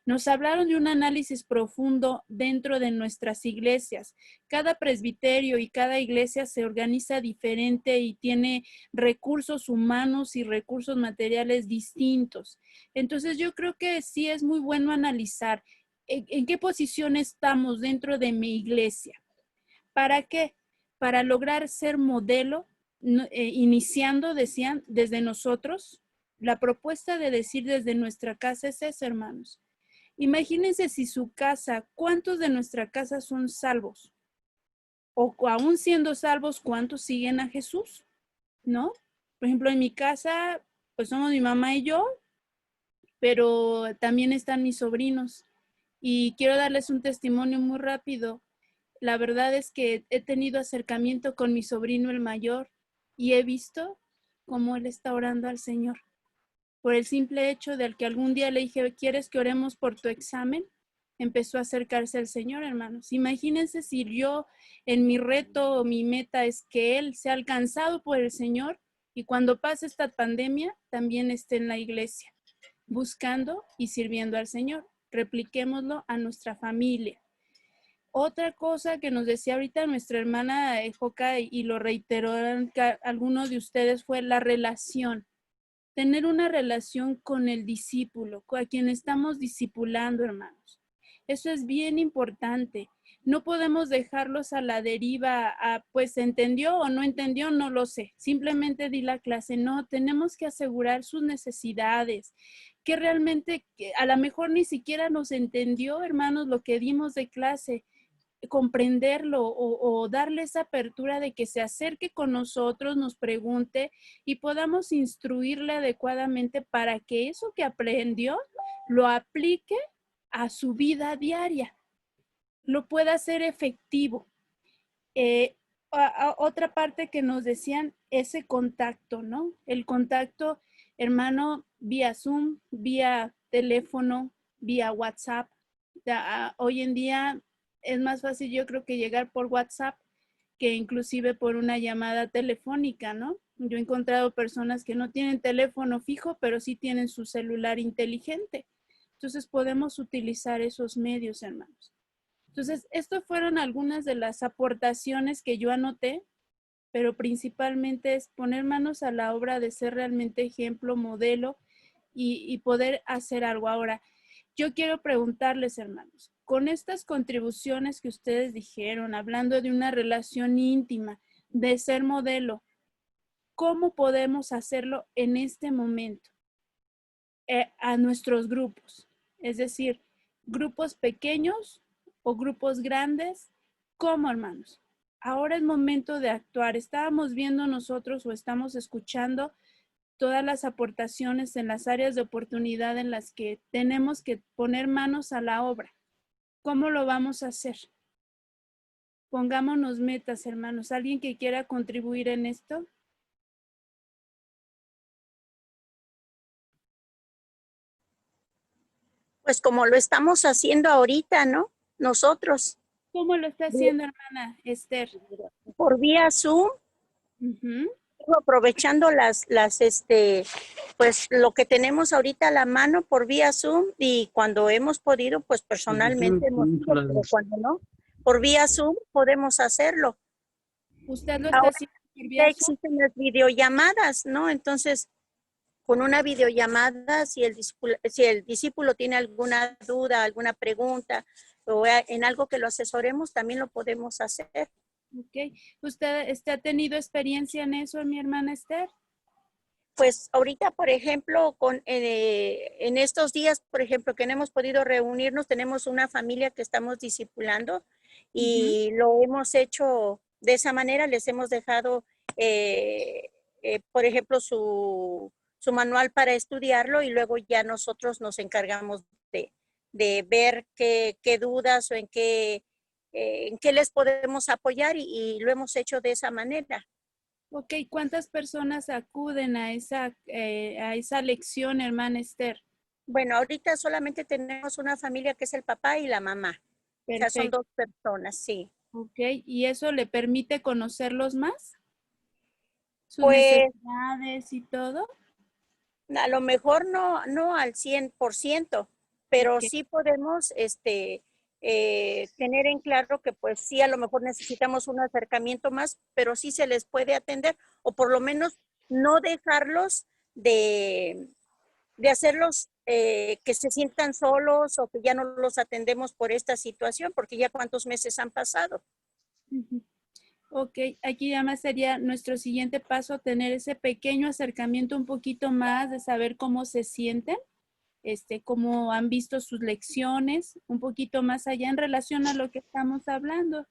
Nos hablaron de un análisis profundo dentro de nuestras iglesias. Cada presbiterio y cada iglesia se organiza diferente y tiene recursos humanos y recursos materiales distintos. Entonces yo creo que sí es muy bueno analizar en qué posición estamos dentro de mi iglesia. ¿Para qué? Para lograr ser modelo, iniciando, decían, desde nosotros. La propuesta de decir desde nuestra casa es esa, hermanos. Imagínense si su casa, ¿cuántos de nuestra casa son salvos? O aún siendo salvos, ¿cuántos siguen a Jesús? ¿No? Por ejemplo, en mi casa, pues somos mi mamá y yo, pero también están mis sobrinos. Y quiero darles un testimonio muy rápido. La verdad es que he tenido acercamiento con mi sobrino el mayor y he visto cómo él está orando al Señor. Por el simple hecho de que algún día le dije, ¿quieres que oremos por tu examen? Empezó a acercarse al Señor, hermanos. Imagínense si yo en mi reto o mi meta es que él sea alcanzado por el Señor y cuando pase esta pandemia también esté en la iglesia, buscando y sirviendo al Señor. Repliquémoslo a nuestra familia. Otra cosa que nos decía ahorita nuestra hermana Joca y lo reiteró algunos de ustedes fue la relación. tener una relación con el discípulo, con a quien estamos discipulando, hermanos. Eso es bien importante. No podemos dejarlos a la deriva, pues entendió o no entendió, no lo sé. Simplemente di la clase. No, tenemos que asegurar sus necesidades, que realmente a lo mejor ni siquiera nos entendió, hermanos, lo que dimos de clase, comprenderlo o darle esa apertura de que se acerque con nosotros, nos pregunte y podamos instruirle adecuadamente para que eso que aprendió lo aplique a su vida diaria, lo pueda hacer efectivo. Otra parte que nos decían, ese contacto, ¿no? El contacto, hermano, vía Zoom, vía teléfono, vía WhatsApp. Hoy en día es más fácil, yo creo, que llegar por WhatsApp que inclusive por una llamada telefónica, ¿no? Yo he encontrado personas que no tienen teléfono fijo, pero sí tienen su celular inteligente. Entonces podemos utilizar esos medios, hermanos. Entonces, estas fueron algunas de las aportaciones que yo anoté, pero principalmente es poner manos a la obra de ser realmente ejemplo, modelo y poder hacer algo. Ahora, yo quiero preguntarles, hermanos, con estas contribuciones que ustedes dijeron, hablando de una relación íntima, de ser modelo, ¿cómo podemos hacerlo en este momento a nuestros grupos? Es decir, grupos pequeños o grupos grandes, ¿cómo, hermanos? Ahora es momento de actuar. Estábamos viendo nosotros o estamos escuchando todas las aportaciones en las áreas de oportunidad en las que tenemos que poner manos a la obra. ¿Cómo lo vamos a hacer? Pongámonos metas, hermanos. ¿Alguien que quiera contribuir en esto? Pues como lo estamos haciendo ahorita, ¿no? Nosotros. ¿Cómo lo está haciendo, hermana Esther? Por vía Zoom. Aprovechando pues lo que tenemos ahorita a la mano por vía Zoom, y cuando hemos podido, pues personalmente pero cuando no, por vía Zoom podemos hacerlo. ¿Usted lo está Ahora haciendo por vía Zoom? Existen las videollamadas, ¿no? Entonces, con una videollamada, si el discípulo tiene alguna duda, alguna pregunta, o en algo que lo asesoremos, también lo podemos hacer. Ok. ¿Usted ha tenido experiencia en eso, mi hermana Esther? Pues ahorita, por ejemplo, en estos días, por ejemplo, que no hemos podido reunirnos, tenemos una familia que estamos discipulando y lo hemos hecho de esa manera. Les hemos dejado, por ejemplo, su manual para estudiarlo, y luego ya nosotros nos encargamos de ver qué dudas o en qué les podemos apoyar, y lo hemos hecho de esa manera. Ok, ¿cuántas personas acuden a esa lección, hermana Esther? Bueno, ahorita solamente tenemos una familia que es el papá y la mamá. O sea, son 2 personas, sí. Ok, ¿y eso le permite conocerlos más? ¿Sus Pues, necesidades y todo? A lo mejor no al 100%, pero Ok. sí podemos tener en claro que pues sí, a lo mejor necesitamos un acercamiento más, pero sí se les puede atender, o por lo menos no dejarlos de hacerlos que se sientan solos, o que ya no los atendemos por esta situación, porque ya cuántos meses han pasado. Ok, aquí ya más sería nuestro siguiente paso, tener ese pequeño acercamiento un poquito más, de saber cómo se sienten, cómo han visto sus lecciones, un poquito más allá en relación a lo que estamos hablando.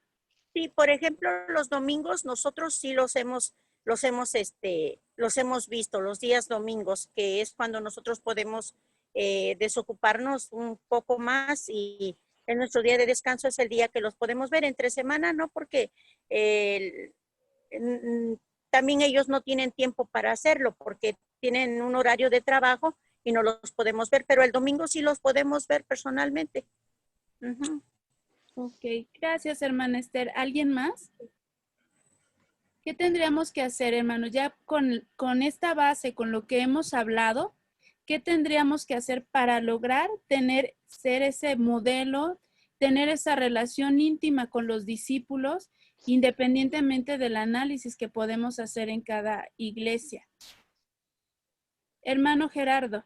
Sí, por ejemplo, los domingos nosotros sí los hemos visto, los días domingos, que es cuando nosotros podemos desocuparnos un poco más, y en nuestro día de descanso es el día que los podemos ver. Entre semana no, porque también ellos no tienen tiempo para hacerlo, porque tienen un horario de trabajo y no los podemos ver, pero el domingo sí los podemos ver personalmente. Ok, gracias, hermana Esther. ¿Alguien más? ¿Qué tendríamos que hacer, hermanos? Ya con esta base, con lo que hemos hablado, ¿qué tendríamos que hacer para lograr ser ese modelo, tener esa relación íntima con los discípulos, independientemente del análisis que podemos hacer en cada iglesia? Hermano Gerardo.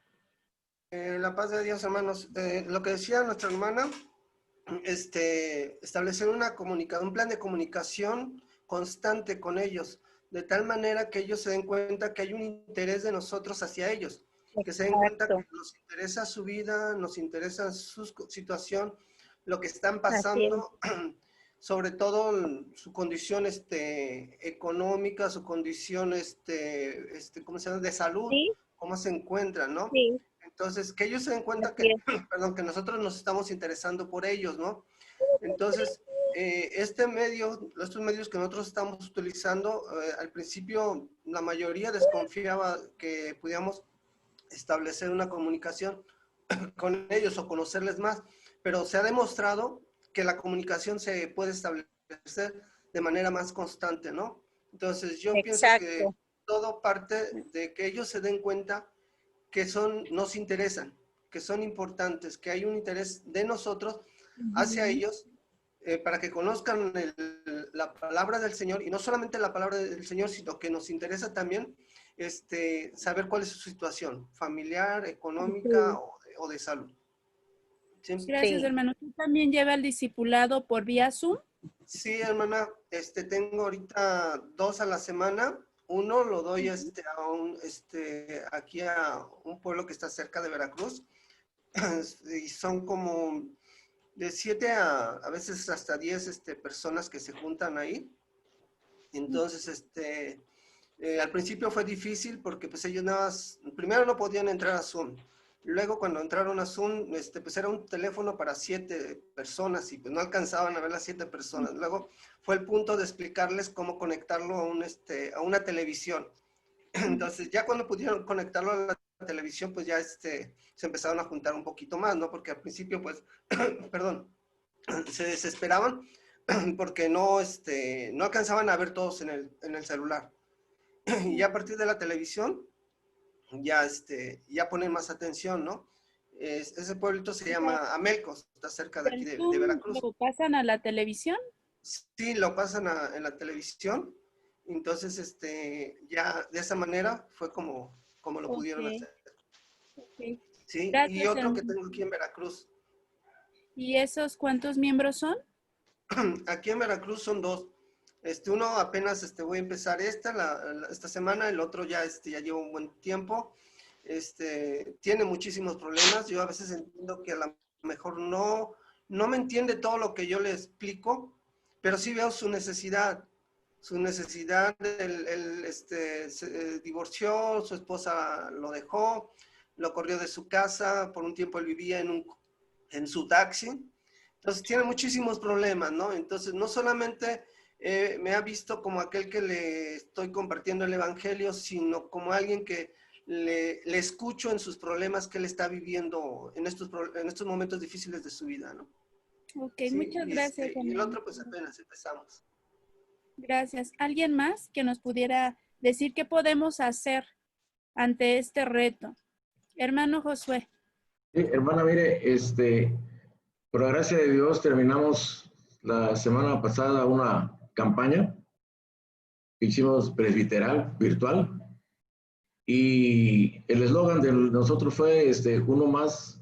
La paz de Dios, hermanos. Lo que decía nuestra hermana, establecer un plan de comunicación constante con ellos, de tal manera que ellos se den cuenta que hay un interés de nosotros hacia ellos, que se den cuenta que nos interesa su vida, nos interesa su situación, lo que están pasando, sobre todo su condición económica, su condición ¿cómo se llama? De salud, ¿sí? Cómo se encuentran, ¿no? Sí. Entonces, que ellos se den cuenta que, perdón, que nosotros nos estamos interesando por ellos, ¿no? Entonces, estos medios que nosotros estamos utilizando, al principio la mayoría desconfiaba que pudiéramos establecer una comunicación con ellos o conocerles más, pero se ha demostrado que la comunicación se puede establecer de manera más constante, ¿no? Entonces, yo pienso que todo parte de que ellos se den cuenta que nos interesan, que son importantes, que hay un interés de nosotros hacia ellos, para que conozcan la palabra del Señor, y no solamente la palabra del Señor, sino que nos interesa también saber cuál es su situación familiar, económica o de salud. ¿Sí? Gracias, hermano. ¿Tú también llevas el discipulado por vía Zoom? Sí, hermana, tengo ahorita 2 a la semana. Uno lo doy aquí a un pueblo que está cerca de Veracruz, y son como de 7 a veces hasta 10 personas que se juntan ahí. Entonces, al principio fue difícil porque pues ellos nada más, primero no podían entrar a Zoom. Luego cuando entraron a Zoom, pues era un teléfono para 7 personas y pues no alcanzaban a ver las 7 personas. Luego fue el punto de explicarles cómo conectarlo a una televisión. Entonces ya cuando pudieron conectarlo a la televisión, pues ya se empezaron a juntar un poquito más, ¿no? Porque al principio, pues, perdón, se desesperaban porque no alcanzaban a ver todos en el celular. Y ya a partir de la televisión, ya ponen más atención, ¿no? Ese pueblito se llama Amelcos, está cerca de aquí de Veracruz. ¿Lo pasan a la televisión? Sí, lo pasan en la televisión. Entonces, ya de esa manera fue como lo pudieron hacer. Okay. Sí, Gracias, y otro hermano. que tengo aquí en Veracruz. ¿Y esos cuántos miembros son? Aquí en Veracruz son 2. Uno apenas voy a empezar esta semana, el otro ya lleva un buen tiempo. Tiene muchísimos problemas. Yo a veces entiendo que a lo mejor no me entiende todo lo que yo le explico, pero sí veo su necesidad. Su necesidad, se divorció, su esposa lo dejó, lo corrió de su casa, por un tiempo él vivía en su taxi. Entonces tiene muchísimos problemas, ¿no? Entonces no solamente me ha visto como aquel que le estoy compartiendo el evangelio, sino como alguien que le escucho en sus problemas que él está viviendo en estos momentos difíciles de su vida, ¿no? Ok, Sí, muchas gracias. y el otro pues apenas empezamos. Gracias. ¿Alguien más que nos pudiera decir qué podemos hacer ante este reto? Hermano Josué. Sí, hermana, mire, por la gracia de Dios terminamos la semana pasada una campaña que hicimos presbiteral, virtual, y el eslogan de nosotros fue uno más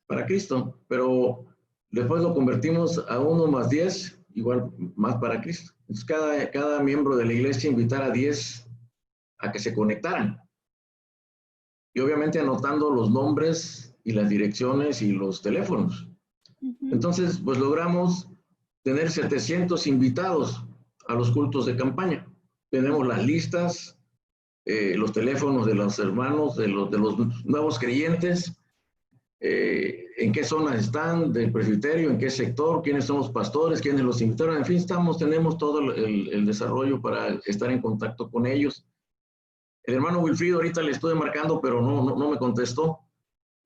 para Cristo, pero después lo convertimos a 1 más 10, igual más para Cristo. Entonces cada miembro de la iglesia invitar a 10 a que se conectaran. Y obviamente anotando los nombres y las direcciones y los teléfonos. Entonces, pues logramos tener 700 invitados a los cultos de campaña. Tenemos las listas, los teléfonos de los hermanos, de los nuevos creyentes, en qué zonas están del presbiterio, en qué sector, quiénes son los pastores, quiénes los invitaron. En fin, tenemos todo el desarrollo para estar en contacto con ellos. El hermano Wilfrido ahorita le estoy marcando, pero no me contestó.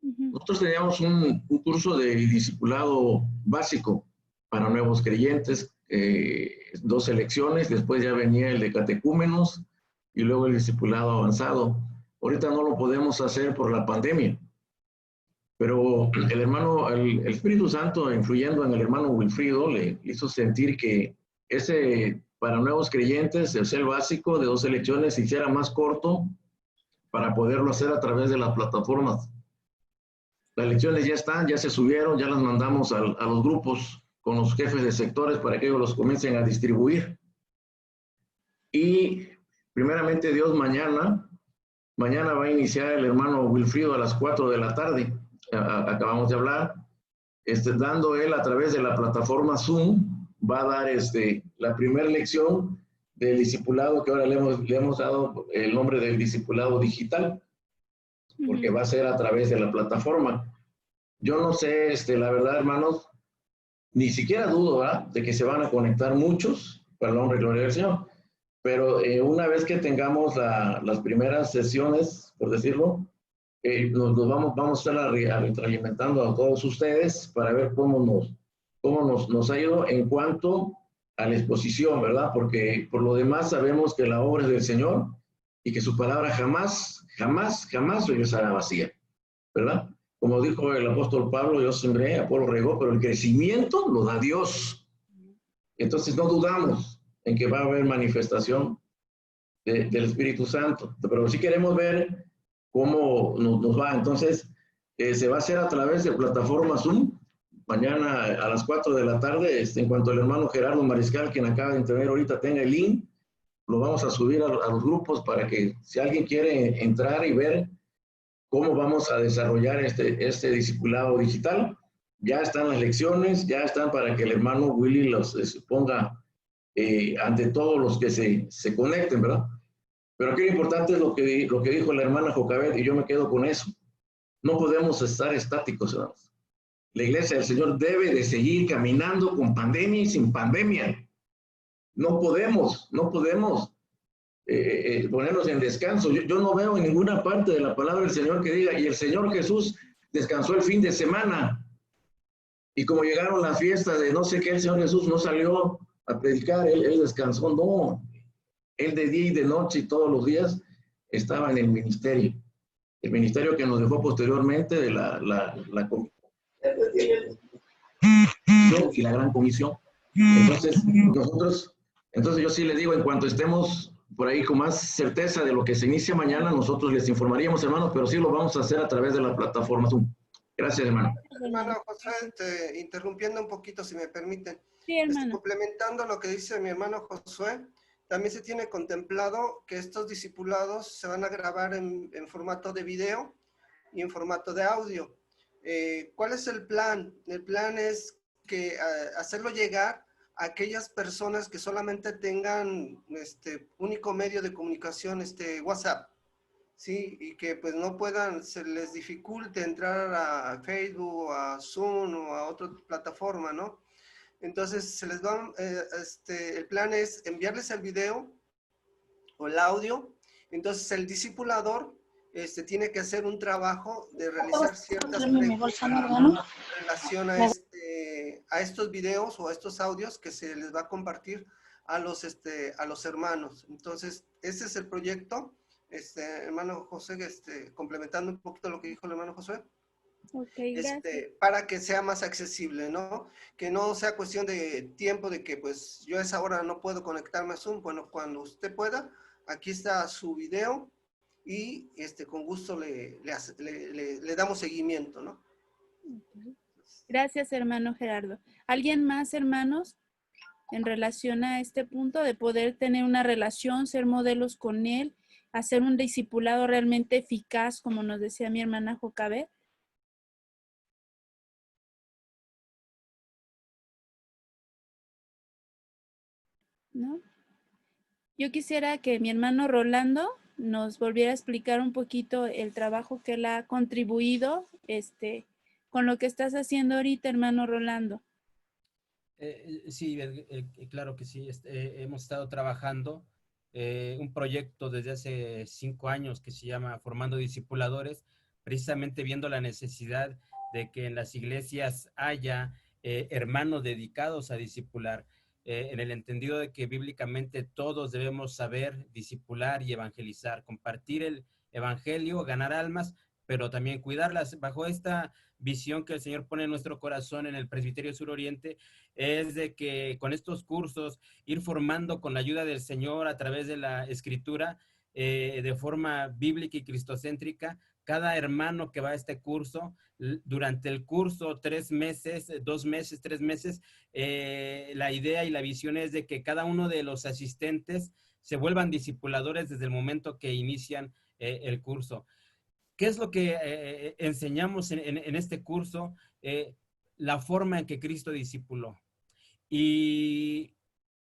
Nosotros teníamos un curso de discipulado básico para nuevos creyentes, 2 selecciones, después ya venía el de catecúmenos y luego el discipulado avanzado. Ahorita no lo podemos hacer por la pandemia, pero el Espíritu Santo, influyendo en el hermano Wilfrido, le hizo sentir que ese para nuevos creyentes, el básico de 2 selecciones, se hiciera más corto para poderlo hacer a través de las plataformas. Las lecciones ya están, ya se subieron, ya las mandamos a los grupos con los jefes de sectores para que ellos los comiencen a distribuir. Y primeramente Dios, mañana va a iniciar el hermano Wilfrido a las 4 de la tarde. Acabamos de hablar, dando él a través de la plataforma Zoom, va a dar la primera lección del discipulado, que ahora le hemos dado el nombre del discipulado digital, porque va a ser a través de la plataforma. Yo no sé, la verdad, hermanos, ni siquiera dudo, ¿verdad?, de que se van a conectar muchos, para el nombre y gloria del Señor. Pero una vez que tengamos las primeras sesiones, por decirlo, vamos a estar retroalimentando a todos ustedes para ver cómo nos ha ido en cuanto a la exposición, ¿verdad? Porque por lo demás sabemos que la obra es del Señor y que su palabra jamás regresará vacía, ¿verdad? Como dijo el apóstol Pablo, yo sembré, Apolo regó, pero el crecimiento lo da Dios. Entonces no dudamos en que va a haber manifestación del Espíritu Santo, pero sí queremos ver cómo nos va. Entonces, se va a hacer a través de plataforma Zoom, mañana a las 4 de la tarde, en cuanto el hermano Gerardo Mariscal, quien acaba de intervenir ahorita, tenga el link, lo vamos a subir a los grupos para que si alguien quiere entrar y ver cómo vamos a desarrollar este discipulado digital, ya están las lecciones, ya están para que el hermano Willy los ponga ante todos los que se conecten, ¿verdad? Pero aquí lo importante es lo que dijo la hermana Jocabet, y yo me quedo con eso. No podemos estar estáticos, hermanos. La iglesia del Señor debe de seguir caminando con pandemia y sin pandemia. No podemos ponernos en descanso. Yo no veo en ninguna parte de la palabra del Señor que diga, y el Señor Jesús descansó el fin de semana. Y como llegaron las fiestas de no sé qué, el Señor Jesús no salió a predicar, él descansó. No, él de día y de noche y todos los días estaba en el ministerio que nos dejó posteriormente de la comisión y la gran comisión. Entonces yo sí les digo, en cuanto estemos por ahí con más certeza de lo que se inicia mañana, nosotros les informaríamos, hermanos, pero sí lo vamos a hacer a través de la plataforma Zoom. Gracias, hermano. Hermano José, interrumpiendo un poquito, si me permiten. Sí, hermano. Complementando lo que dice mi hermano Josué, también se tiene contemplado que estos discipulados se van a grabar en formato de video y en formato de audio. ¿Cuál es el plan? El plan es que hacerlo llegar a aquellas personas que solamente tengan único medio de comunicación, WhatsApp, ¿sí? Y que pues no puedan, se les dificulte entrar a Facebook o a Zoom o a otra plataforma, ¿no? Entonces se les va, el plan es enviarles el video o el audio. Entonces el discipulador tiene que hacer un trabajo de realizar ciertas preguntas en relación a estos videos o a estos audios que se les va a compartir a los hermanos. Entonces ese es el proyecto, hermano José, complementando un poquito lo que dijo el hermano José. Okay, para que sea más accesible, ¿no? Que no sea cuestión de tiempo, de que pues yo a esa hora no puedo conectarme a Zoom. Bueno, cuando usted pueda, aquí está su video y con gusto le damos seguimiento, ¿no? Gracias, hermano Gerardo. ¿Alguien más, hermanos, en relación a este punto de poder tener una relación, ser modelos con él, hacer un discipulado realmente eficaz, como nos decía mi hermana Jocabet? ¿No? Yo quisiera que mi hermano Rolando nos volviera a explicar un poquito el trabajo que él ha contribuido con lo que estás haciendo ahorita, hermano Rolando. Sí, claro que sí. Hemos estado trabajando un proyecto desde hace 5 años que se llama Formando Discipuladores, precisamente viendo la necesidad de que en las iglesias haya hermanos dedicados a discipular, en el entendido de que bíblicamente todos debemos saber discipular y evangelizar, compartir el evangelio, ganar almas, pero también cuidarlas. Bajo esta visión que el Señor pone en nuestro corazón en el Presbiterio Suroriente, es de que con estos cursos, ir formando con la ayuda del Señor a través de la Escritura, de forma bíblica y cristocéntrica. Cada hermano que va a este curso, durante el curso, 3 meses, 2 meses, 3 meses, la idea y la visión es de que cada uno de los asistentes se vuelvan discipuladores desde el momento que inician el curso. ¿Qué es lo que enseñamos en este curso? La forma en que Cristo discipuló. Y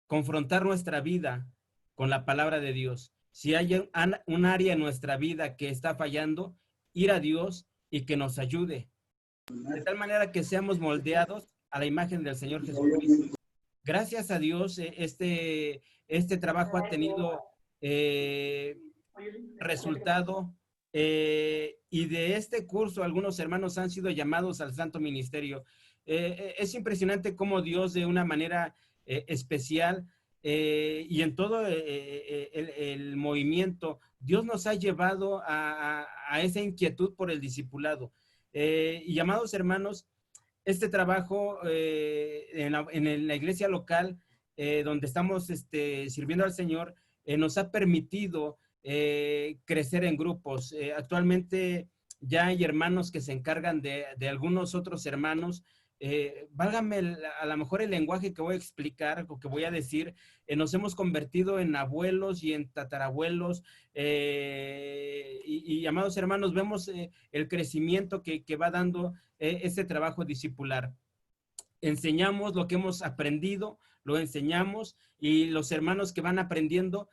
confrontar nuestra vida con la palabra de Dios. Si hay un área en nuestra vida que está fallando, ir a Dios y que nos ayude. De tal manera que seamos moldeados a la imagen del Señor Jesucristo. Gracias a Dios, este trabajo ha tenido resultado, y de este curso algunos hermanos han sido llamados al santo ministerio. Es impresionante cómo Dios, de una manera especial, y en todo el movimiento, Dios nos ha llevado a esa inquietud por el discipulado. Y amados hermanos, este trabajo en la iglesia local, donde estamos sirviendo al Señor, nos ha permitido crecer en grupos. Actualmente ya hay hermanos que se encargan de algunos otros hermanos. Válgame a lo mejor el lenguaje que voy a explicar o que voy a decir, nos hemos convertido en abuelos y en tatarabuelos, y amados hermanos, vemos el crecimiento que va dando este trabajo discipular. Enseñamos lo que hemos aprendido, lo enseñamos, y los hermanos que van aprendiendo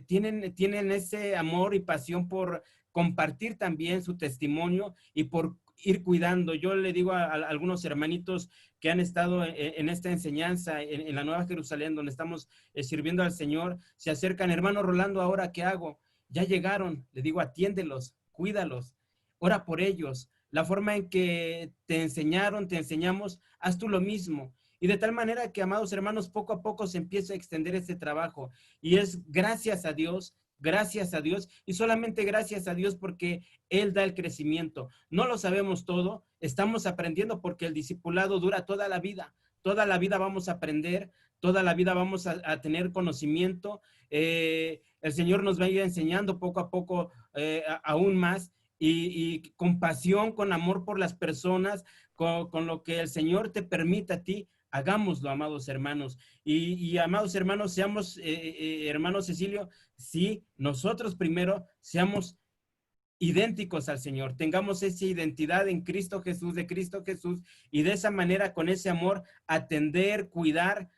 tienen ese amor y pasión por compartir también su testimonio y por ir cuidando. Yo le digo a algunos hermanitos que han estado en esta enseñanza en la Nueva Jerusalén, donde estamos sirviendo al Señor, se acercan: hermano Rolando, ¿ahora qué hago? Ya llegaron. Le digo: atiéndelos, cuídalos, ora por ellos. La forma en que te enseñaron, te enseñamos, haz tú lo mismo. Y de tal manera que, amados hermanos, poco a poco se empieza a extender este trabajo. Y es gracias a Dios, y solamente gracias a Dios, porque Él da el crecimiento. No lo sabemos todo, estamos aprendiendo, porque el discipulado dura toda la vida. Toda la vida vamos a aprender, toda la vida vamos a tener conocimiento. El Señor nos va a ir enseñando poco a poco aún más, y con pasión, con amor por las personas, con lo que el Señor te permita a ti. Hagámoslo, amados hermanos. Y amados hermanos, seamos, hermano Cecilio, sí, nosotros primero seamos idénticos al Señor, tengamos esa identidad en Cristo Jesús, de Cristo Jesús, y de esa manera, con ese amor, atender, cuidar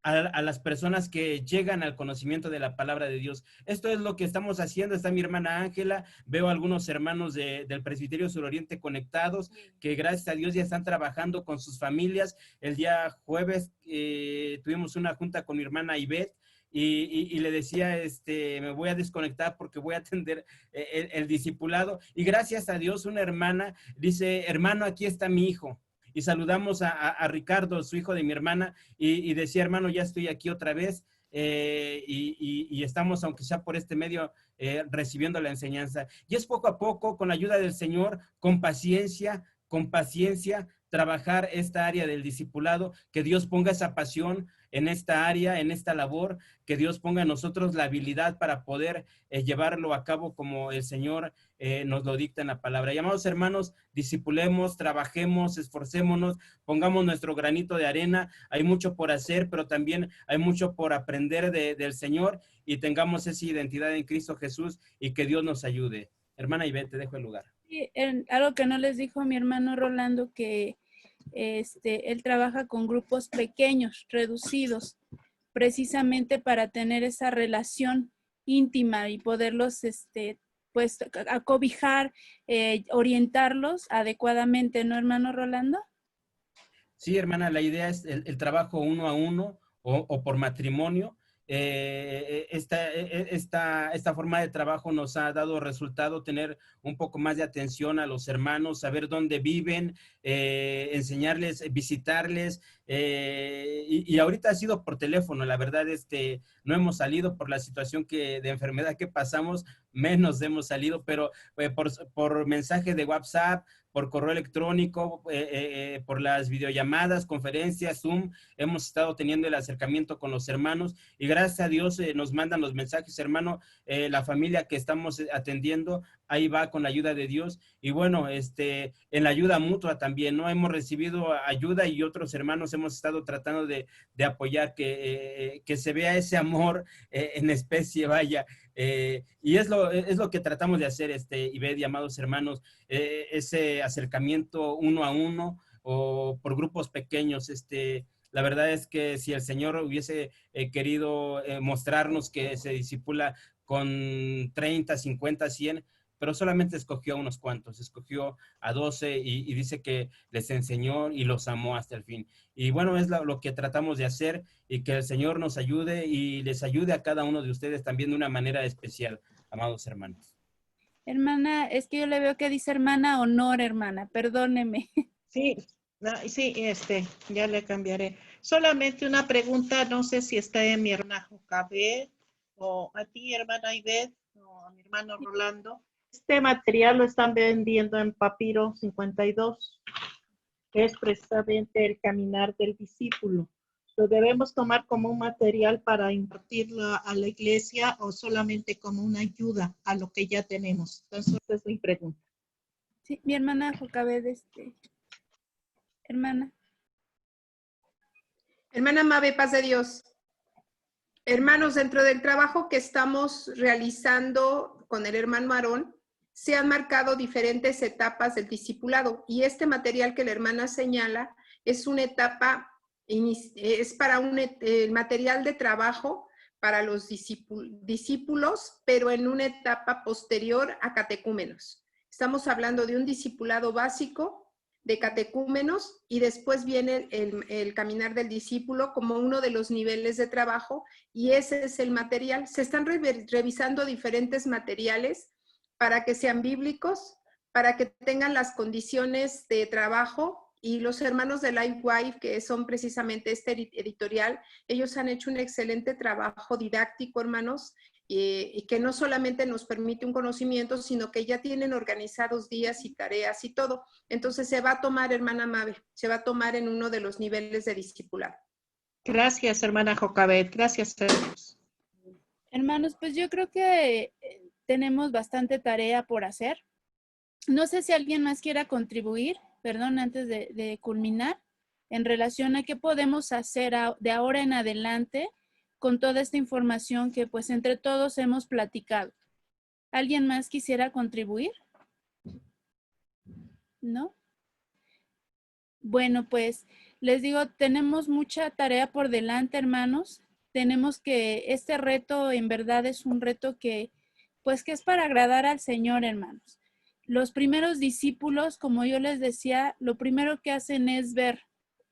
a las personas que llegan al conocimiento de la palabra de Dios. Esto es lo que estamos haciendo. Está mi hermana Ángela, veo algunos hermanos del Presbiterio Suroriente conectados, que gracias a Dios ya están trabajando con sus familias. El día jueves tuvimos una junta con mi hermana Ivette, y le decía, me voy a desconectar porque voy a atender el discipulado. Y gracias a Dios, una hermana dice: hermano, aquí está mi hijo. Y saludamos a Ricardo, su hijo de mi hermana, y decía: hermano, ya estoy aquí otra vez, y estamos, aunque sea por este medio, recibiendo la enseñanza. Y es poco a poco, con la ayuda del Señor, con paciencia, trabajar esta área del discipulado, que Dios ponga esa pasión en esta área, en esta labor, que Dios ponga en nosotros la habilidad para poder llevarlo a cabo como el Señor nos lo dicta en la palabra. Y, amados hermanos, discipulemos, trabajemos, esforcémonos, pongamos nuestro granito de arena. Hay mucho por hacer, pero también hay mucho por aprender del Señor, y tengamos esa identidad en Cristo Jesús, y que Dios nos ayude. Hermana Ivette, te dejo el lugar. Sí, algo que no les dijo mi hermano Rolando, que él trabaja con grupos pequeños, reducidos, precisamente para tener esa relación íntima y poderlos pues acobijar, orientarlos adecuadamente, ¿no, hermano Rolando? Sí, hermana, la idea es el trabajo uno a uno o por matrimonio. Esta forma de trabajo nos ha dado resultado, tener un poco más de atención a los hermanos, saber dónde viven, enseñarles, visitarles, y ahorita ha sido por teléfono, la verdad, no hemos salido por la situación de enfermedad que pasamos, menos hemos salido, pero por mensaje de WhatsApp, por correo electrónico, por las videollamadas, conferencias, Zoom, hemos estado teniendo el acercamiento con los hermanos y gracias a Dios nos mandan los mensajes, hermano, la familia que estamos atendiendo, ahí va con la ayuda de Dios y bueno, en la ayuda mutua también, ¿no? Hemos recibido ayuda y otros hermanos hemos estado tratando de apoyar que se vea ese amor en especie, vaya, y es lo que tratamos de hacer, Ivette, amados hermanos, ese acercamiento uno a uno o por grupos pequeños, la verdad es que si el Señor hubiese querido mostrarnos que se discipula con 30, 50, 100, pero solamente escogió a unos cuantos, escogió a 12 y dice que les enseñó y los amó hasta el fin. Y bueno, es lo que tratamos de hacer y que el Señor nos ayude y les ayude a cada uno de ustedes también de una manera especial, amados hermanos. Hermana, es que yo le veo que dice hermana Honor, hermana, perdóneme. Sí, sí, ya le cambiaré. Solamente una pregunta, no sé si está en mi hermana Jocabet o a ti, hermana Ivette, o a mi hermano Rolando. Este material lo están vendiendo en Papiro 52, que es precisamente el caminar del discípulo. ¿Lo debemos tomar como un material para impartirlo a la iglesia o solamente como una ayuda a lo que ya tenemos? Entonces, esa es mi pregunta. Sí, mi hermana Jocabet, hermana. Hermana Mabe, paz de Dios. Hermanos, dentro del trabajo que estamos realizando con el hermano Aarón, se han marcado diferentes etapas del discipulado y este material que la hermana señala es una etapa, es para el material de trabajo para los discípulos, pero en una etapa posterior a catecúmenos. Estamos hablando de un discipulado básico de catecúmenos y después viene el caminar del discípulo como uno de los niveles de trabajo y ese es el material. Se están revisando diferentes materiales para que sean bíblicos, para que tengan las condiciones de trabajo y los hermanos de Lifeway, que son precisamente este editorial, ellos han hecho un excelente trabajo didáctico, hermanos, y que no solamente nos permite un conocimiento, sino que ya tienen organizados días y tareas y todo. Entonces se va a tomar, hermana Mabe, se va a tomar en uno de los niveles de discipulado. Gracias, hermana Jocabet. Gracias, hermanos. Hermanos, pues yo creo que tenemos bastante tarea por hacer. No sé si alguien más quiera contribuir, perdón, antes de culminar, en relación a qué podemos hacer de ahora en adelante con toda esta información que pues entre todos hemos platicado. ¿Alguien más quisiera contribuir? ¿No? Bueno, pues les digo, tenemos mucha tarea por delante, hermanos. Tenemos que, este reto en verdad es un reto que es para agradar al Señor, hermanos. Los primeros discípulos, como yo les decía, lo primero que hacen es ver,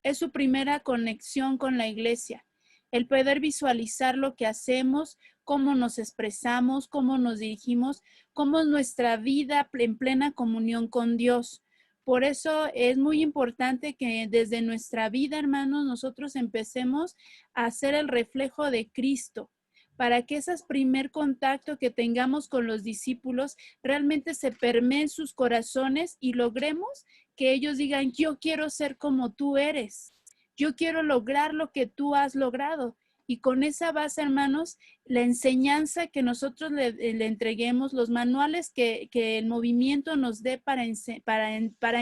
es su primera conexión con la iglesia, el poder visualizar lo que hacemos, cómo nos expresamos, cómo nos dirigimos, cómo es nuestra vida en plena comunión con Dios. Por eso es muy importante que desde nuestra vida, hermanos, nosotros empecemos a hacer el reflejo de Cristo, para que ese primer contacto que tengamos con los discípulos realmente se permee en sus corazones y logremos que ellos digan, yo quiero ser como tú eres, yo quiero lograr lo que tú has logrado. Y con esa base, hermanos, la enseñanza que nosotros le entreguemos, los manuales que el movimiento nos dé para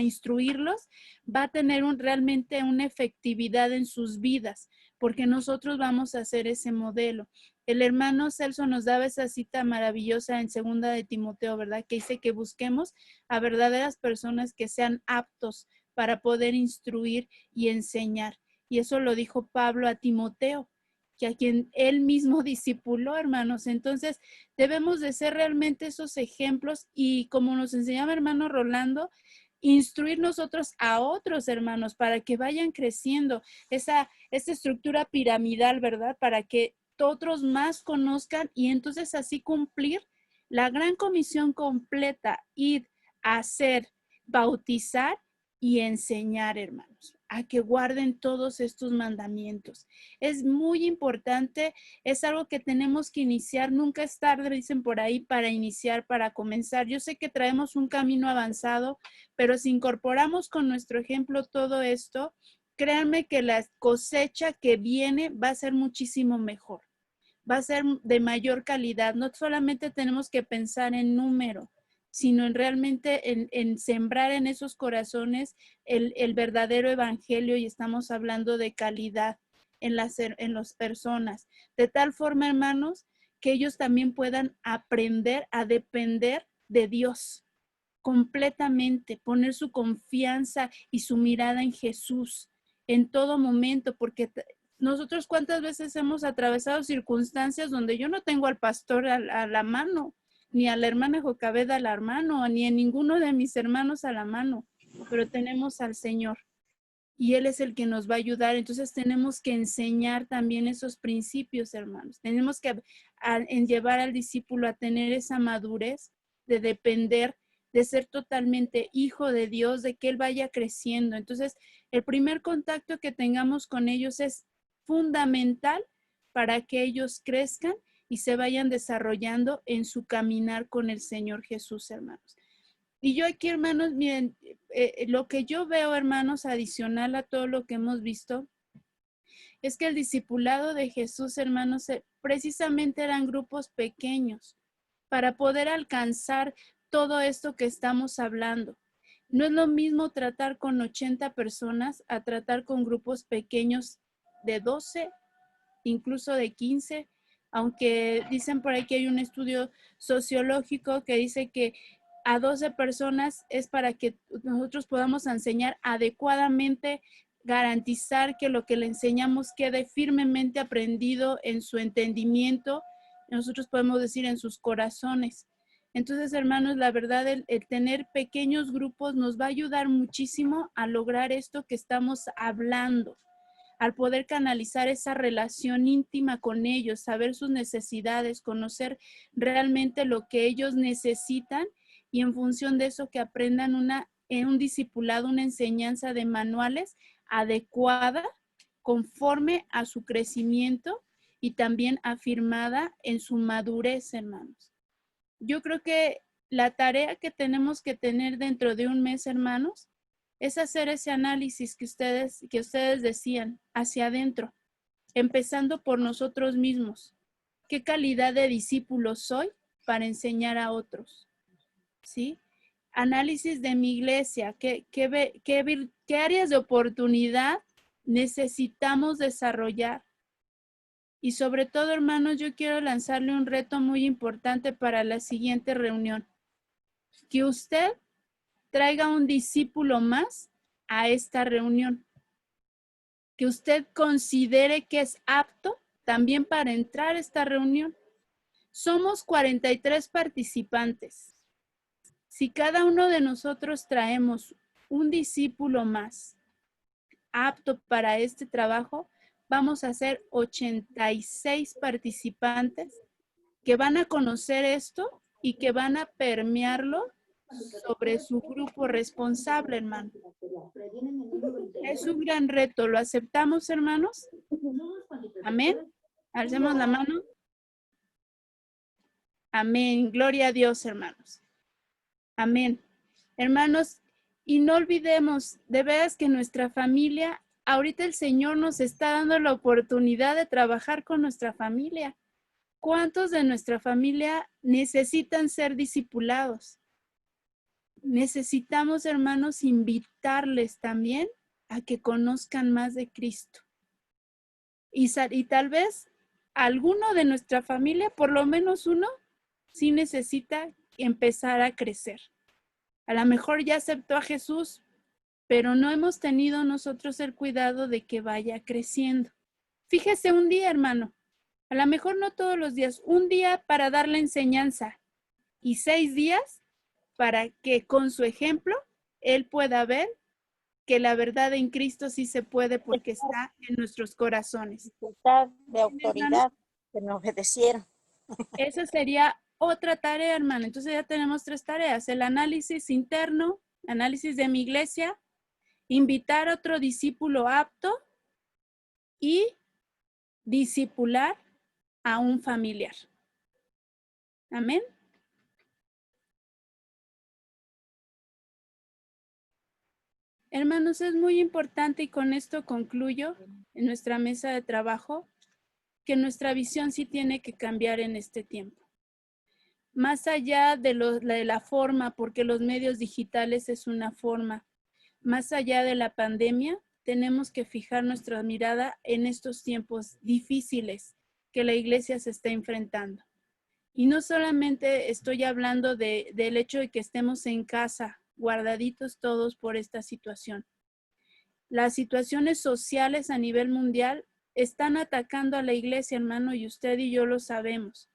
instruirlos, va a tener realmente una efectividad en sus vidas, porque nosotros vamos a hacer ese modelo. El hermano Celso nos daba esa cita maravillosa en 2 de Timoteo, ¿verdad? Que dice que busquemos a verdaderas personas que sean aptos para poder instruir y enseñar. Y eso lo dijo Pablo a Timoteo, que a quien él mismo discipuló, hermanos. Entonces, debemos de ser realmente esos ejemplos y como nos enseñaba hermano Rolando, instruir nosotros a otros hermanos para que vayan creciendo esa estructura piramidal, ¿verdad? Para que otros más conozcan y entonces así cumplir la gran comisión completa, ir a hacer, bautizar y enseñar, hermanos. a que guarden todos estos mandamientos. Es muy importante, es algo que tenemos que iniciar, nunca es tarde, dicen por ahí, para iniciar, para comenzar. Yo sé que traemos un camino avanzado, pero si incorporamos con nuestro ejemplo todo esto, créanme que la cosecha que viene va a ser muchísimo mejor, va a ser de mayor calidad. No solamente tenemos que pensar en número, sino en realmente en sembrar en esos corazones el verdadero evangelio, y estamos hablando de calidad en las personas. De tal forma, hermanos, que ellos también puedan aprender a depender de Dios completamente, poner su confianza y su mirada en Jesús en todo momento, porque nosotros cuántas veces hemos atravesado circunstancias donde yo no tengo al pastor a la mano, ni a la hermana Jocabeda a la mano, ni a ninguno de mis hermanos a la mano, pero tenemos al Señor y Él es el que nos va a ayudar. Entonces tenemos que enseñar también esos principios, hermanos. Tenemos que llevar al discípulo a tener esa madurez de depender, de ser totalmente hijo de Dios, de que Él vaya creciendo. Entonces, el primer contacto que tengamos con ellos es fundamental para que ellos crezcan y se vayan desarrollando en su caminar con el Señor Jesús, hermanos. Y yo aquí, hermanos, miren, lo que yo veo, hermanos, adicional a todo lo que hemos visto, es que el discipulado de Jesús, hermanos, precisamente eran grupos pequeños para poder alcanzar todo esto que estamos hablando. No es lo mismo tratar con 80 personas a tratar con grupos pequeños de 12, incluso de 15, aunque dicen por ahí que hay un estudio sociológico que dice que a 12 personas es para que nosotros podamos enseñar adecuadamente, garantizar que lo que le enseñamos quede firmemente aprendido en su entendimiento, nosotros podemos decir en sus corazones. Entonces, hermanos, la verdad, el tener pequeños grupos nos va a ayudar muchísimo a lograr esto que estamos hablando, al poder canalizar esa relación íntima con ellos, saber sus necesidades, conocer realmente lo que ellos necesitan y en función de eso que aprendan en un discipulado, una enseñanza de manuales adecuada conforme a su crecimiento y también afirmada en su madurez, hermanos. Yo creo que la tarea que tenemos que tener dentro de un mes, hermanos, es hacer ese análisis que ustedes decían hacia adentro, empezando por nosotros mismos. ¿Qué calidad de discípulo soy para enseñar a otros? ¿Sí? Análisis de mi iglesia, ¿qué áreas de oportunidad necesitamos desarrollar? Y sobre todo, hermanos, yo quiero lanzarle un reto muy importante para la siguiente reunión. Que usted traiga un discípulo más a esta reunión. Que usted considere que es apto también para entrar a esta reunión. Somos 43 participantes. Si cada uno de nosotros traemos un discípulo más apto para este trabajo, vamos a ser 86 participantes que van a conocer esto y que van a permearlo sobre su grupo responsable, hermano. Es un gran reto. ¿Lo aceptamos, hermanos? Amén. Alcemos la mano. Amén. Gloria a Dios, hermanos. Amén. Hermanos, y no olvidemos, de veras que nuestra familia, ahorita el Señor nos está dando la oportunidad de trabajar con nuestra familia. ¿Cuántos de nuestra familia necesitan ser discipulados? Necesitamos, hermanos, invitarles también a que conozcan más de Cristo. Y tal vez alguno de nuestra familia, por lo menos uno, sí necesita empezar a crecer. A lo mejor ya aceptó a Jesús, pero no hemos tenido nosotros el cuidado de que vaya creciendo. Fíjese un día, hermano, a lo mejor no todos los días, un día para darle enseñanza y 6 días para que con su ejemplo él pueda ver que la verdad en Cristo sí se puede porque está en nuestros corazones. De autoridad, que me obedecieron. Esa sería otra tarea, hermano. Entonces ya tenemos 3 tareas. El análisis interno, análisis de mi iglesia, invitar a otro discípulo apto y discipular a un familiar. Amén. Hermanos, es muy importante, y con esto concluyo en nuestra mesa de trabajo, que nuestra visión sí tiene que cambiar en este tiempo. Más allá de la forma, porque los medios digitales es una forma, más allá de la pandemia, tenemos que fijar nuestra mirada en estos tiempos difíciles que la iglesia se está enfrentando. Y no solamente estoy hablando del hecho de que estemos en casa, guardaditos todos por esta situación. Las situaciones sociales a nivel mundial están atacando a la iglesia, hermano, y usted y yo lo sabemos.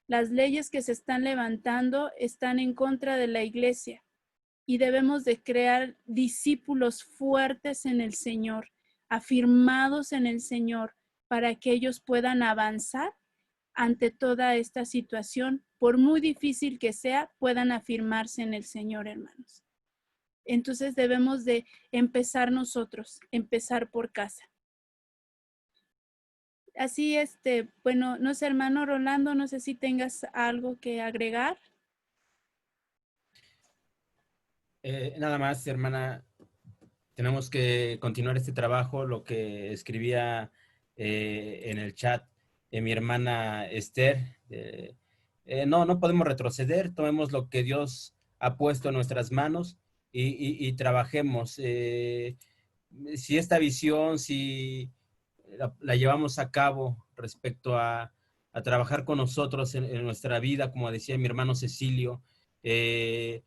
Las leyes que se están levantando están en contra de la iglesia y debemos de crear discípulos fuertes en el Señor, afirmados en el Señor, para que ellos puedan avanzar ante toda esta situación. Por muy difícil que sea, puedan afirmarse en el Señor, hermanos. Entonces debemos de empezar nosotros, empezar por casa. Así, bueno, no sé, hermano Rolando, no sé si tengas algo que agregar. Nada más, hermana, tenemos que continuar este trabajo, lo que escribía en el chat mi hermana Esther. No podemos retroceder, tomemos lo que Dios ha puesto en nuestras manos y trabajemos. Si esta visión, si la llevamos a cabo respecto a trabajar con nosotros en nuestra vida, como decía mi hermano Cecilio, y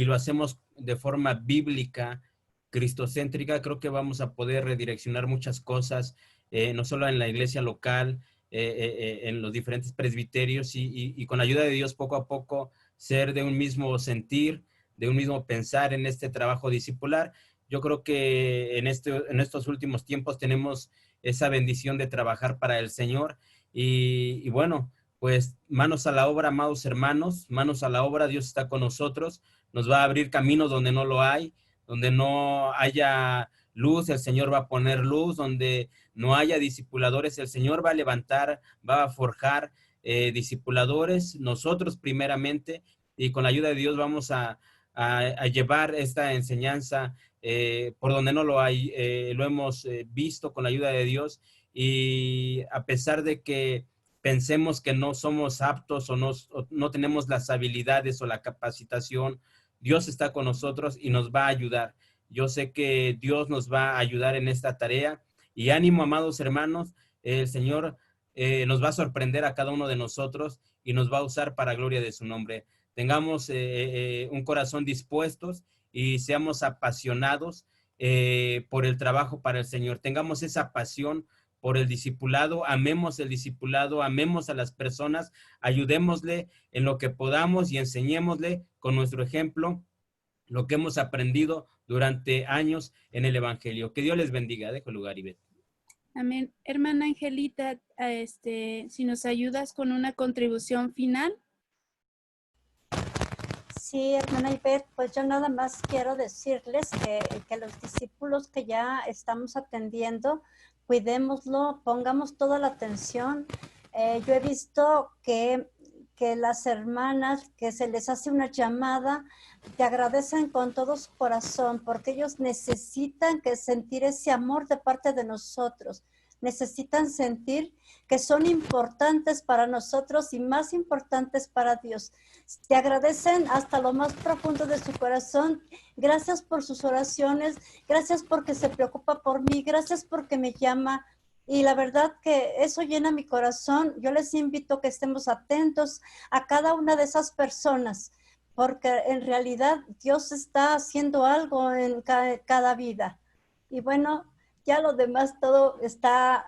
lo hacemos de forma bíblica, cristocéntrica, creo que vamos a poder redireccionar muchas cosas, no solo en la iglesia local, en los diferentes presbiterios, y con la ayuda de Dios poco a poco ser de un mismo sentir, de un mismo pensar en este trabajo discipular. Yo creo que en estos últimos tiempos tenemos esa bendición de trabajar para el Señor y bueno, pues manos a la obra, amados hermanos, manos a la obra. Dios está con nosotros, nos va a abrir caminos donde no lo hay, donde no haya luz, el Señor va a poner luz, donde no haya discipuladores, el Señor va a levantar, va a forjar discipuladores, nosotros primeramente, y con la ayuda de Dios vamos a llevar esta enseñanza por donde no lo hay. Lo hemos visto con la ayuda de Dios, y a pesar de que pensemos que no somos aptos o no tenemos las habilidades o la capacitación, Dios está con nosotros y nos va a ayudar. Yo sé que Dios nos va a ayudar en esta tarea, y ánimo, amados hermanos, el Señor nos va a sorprender a cada uno de nosotros y nos va a usar para gloria de su nombre. Tengamos un corazón dispuestos y seamos apasionados por el trabajo para el Señor. Tengamos esa pasión por el discipulado, amemos el discipulado, amemos a las personas, ayudémosle en lo que podamos y enseñémosle con nuestro ejemplo lo que hemos aprendido durante años en el Evangelio. Que Dios les bendiga. Dejo el lugar, Ivette. Amén. Hermana Angelita, si nos ayudas con una contribución final. Sí, hermana Ivette, pues yo nada más quiero decirles que los discípulos que ya estamos atendiendo, cuidémoslo, pongamos toda la atención. Yo he visto que las hermanas, que se les hace una llamada, te agradecen con todo su corazón, porque ellos necesitan sentir ese amor de parte de nosotros. Necesitan sentir que son importantes para nosotros y más importantes para Dios. Te agradecen hasta lo más profundo de su corazón. Gracias por sus oraciones, gracias porque se preocupa por mí, gracias porque me llama. Y la verdad que eso llena mi corazón. Yo les invito a que estemos atentos a cada una de esas personas, porque en realidad Dios está haciendo algo en cada vida. Y bueno, ya lo demás todo está,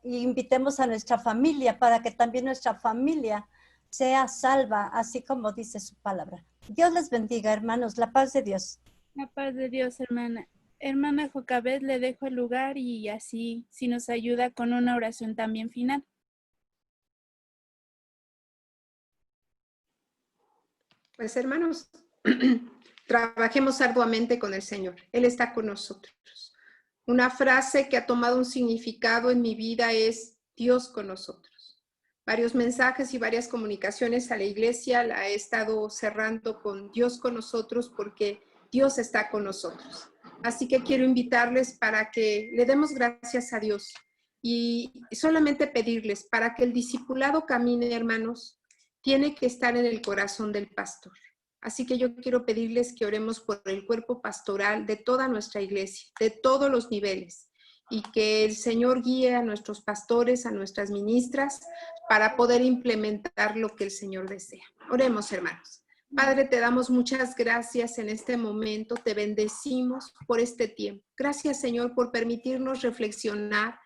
invitemos a nuestra familia para que también nuestra familia sea salva, así como dice su palabra. Dios les bendiga, hermanos, la paz de Dios. La paz de Dios, hermana. Hermana Jocabet, le dejo el lugar y así, si nos ayuda con una oración también final. Pues hermanos, trabajemos arduamente con el Señor. Él está con nosotros. Una frase que ha tomado un significado en mi vida es Dios con nosotros. Varios mensajes y varias comunicaciones a la iglesia la he estado cerrando con Dios con nosotros porque Dios está con nosotros. Así que quiero invitarles para que le demos gracias a Dios y solamente pedirles para que el discipulado camine, hermanos, tiene que estar en el corazón del pastor. Así que yo quiero pedirles que oremos por el cuerpo pastoral de toda nuestra iglesia, de todos los niveles, y que el Señor guíe a nuestros pastores, a nuestras ministras, para poder implementar lo que el Señor desea. Oremos, hermanos. Padre, te damos muchas gracias en este momento, te bendecimos por este tiempo. Gracias, Señor, por permitirnos reflexionar.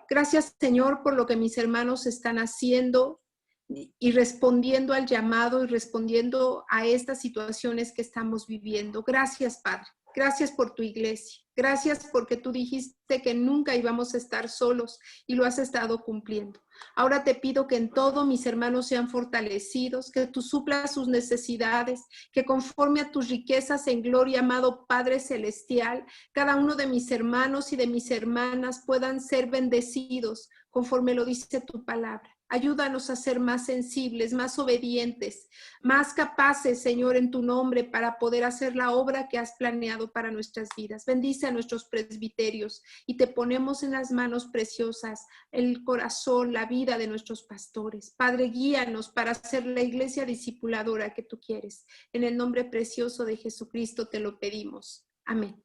Gracias, Señor, por lo que mis hermanos están haciendo y respondiendo al llamado y respondiendo a estas situaciones que estamos viviendo. Gracias, Padre. Gracias por tu iglesia. Gracias porque tú dijiste que nunca íbamos a estar solos y lo has estado cumpliendo. Ahora te pido que en todo mis hermanos sean fortalecidos, que tú suplas sus necesidades, que conforme a tus riquezas en gloria, amado Padre Celestial, cada uno de mis hermanos y de mis hermanas puedan ser bendecidos conforme lo dice tu palabra. Ayúdanos a ser más sensibles, más obedientes, más capaces, Señor, en tu nombre para poder hacer la obra que has planeado para nuestras vidas. Bendice a nuestros presbiterios y te ponemos en las manos preciosas el corazón, la vida de nuestros pastores. Padre, guíanos para ser la iglesia discipuladora que tú quieres. En el nombre precioso de Jesucristo te lo pedimos. Amén.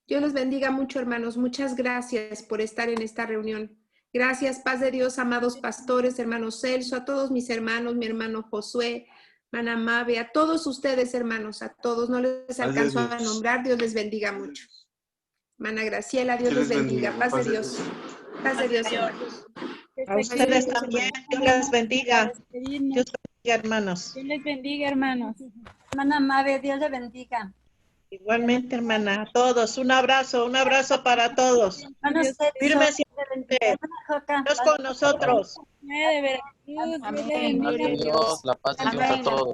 Dios los bendiga mucho, hermanos. Muchas gracias por estar en esta reunión. Gracias, paz de Dios, amados pastores, hermano Celso, a todos mis hermanos, mi hermano Josué, hermana Mabe, a todos ustedes, hermanos, a todos, no les alcanzo a nombrar, Dios les bendiga mucho. Hermana Graciela, Dios les bendiga, paz de Dios. Paz de Dios, hermanos. A ustedes también, Dios les bendiga. Dios bendiga, hermanos. Dios les bendiga, hermanos. Hermana Mabe, Dios le bendiga. Igualmente, hermana, a todos, un abrazo para todos. Firme siempre, Dios con nosotros. Dios, la paz de Dios a todos.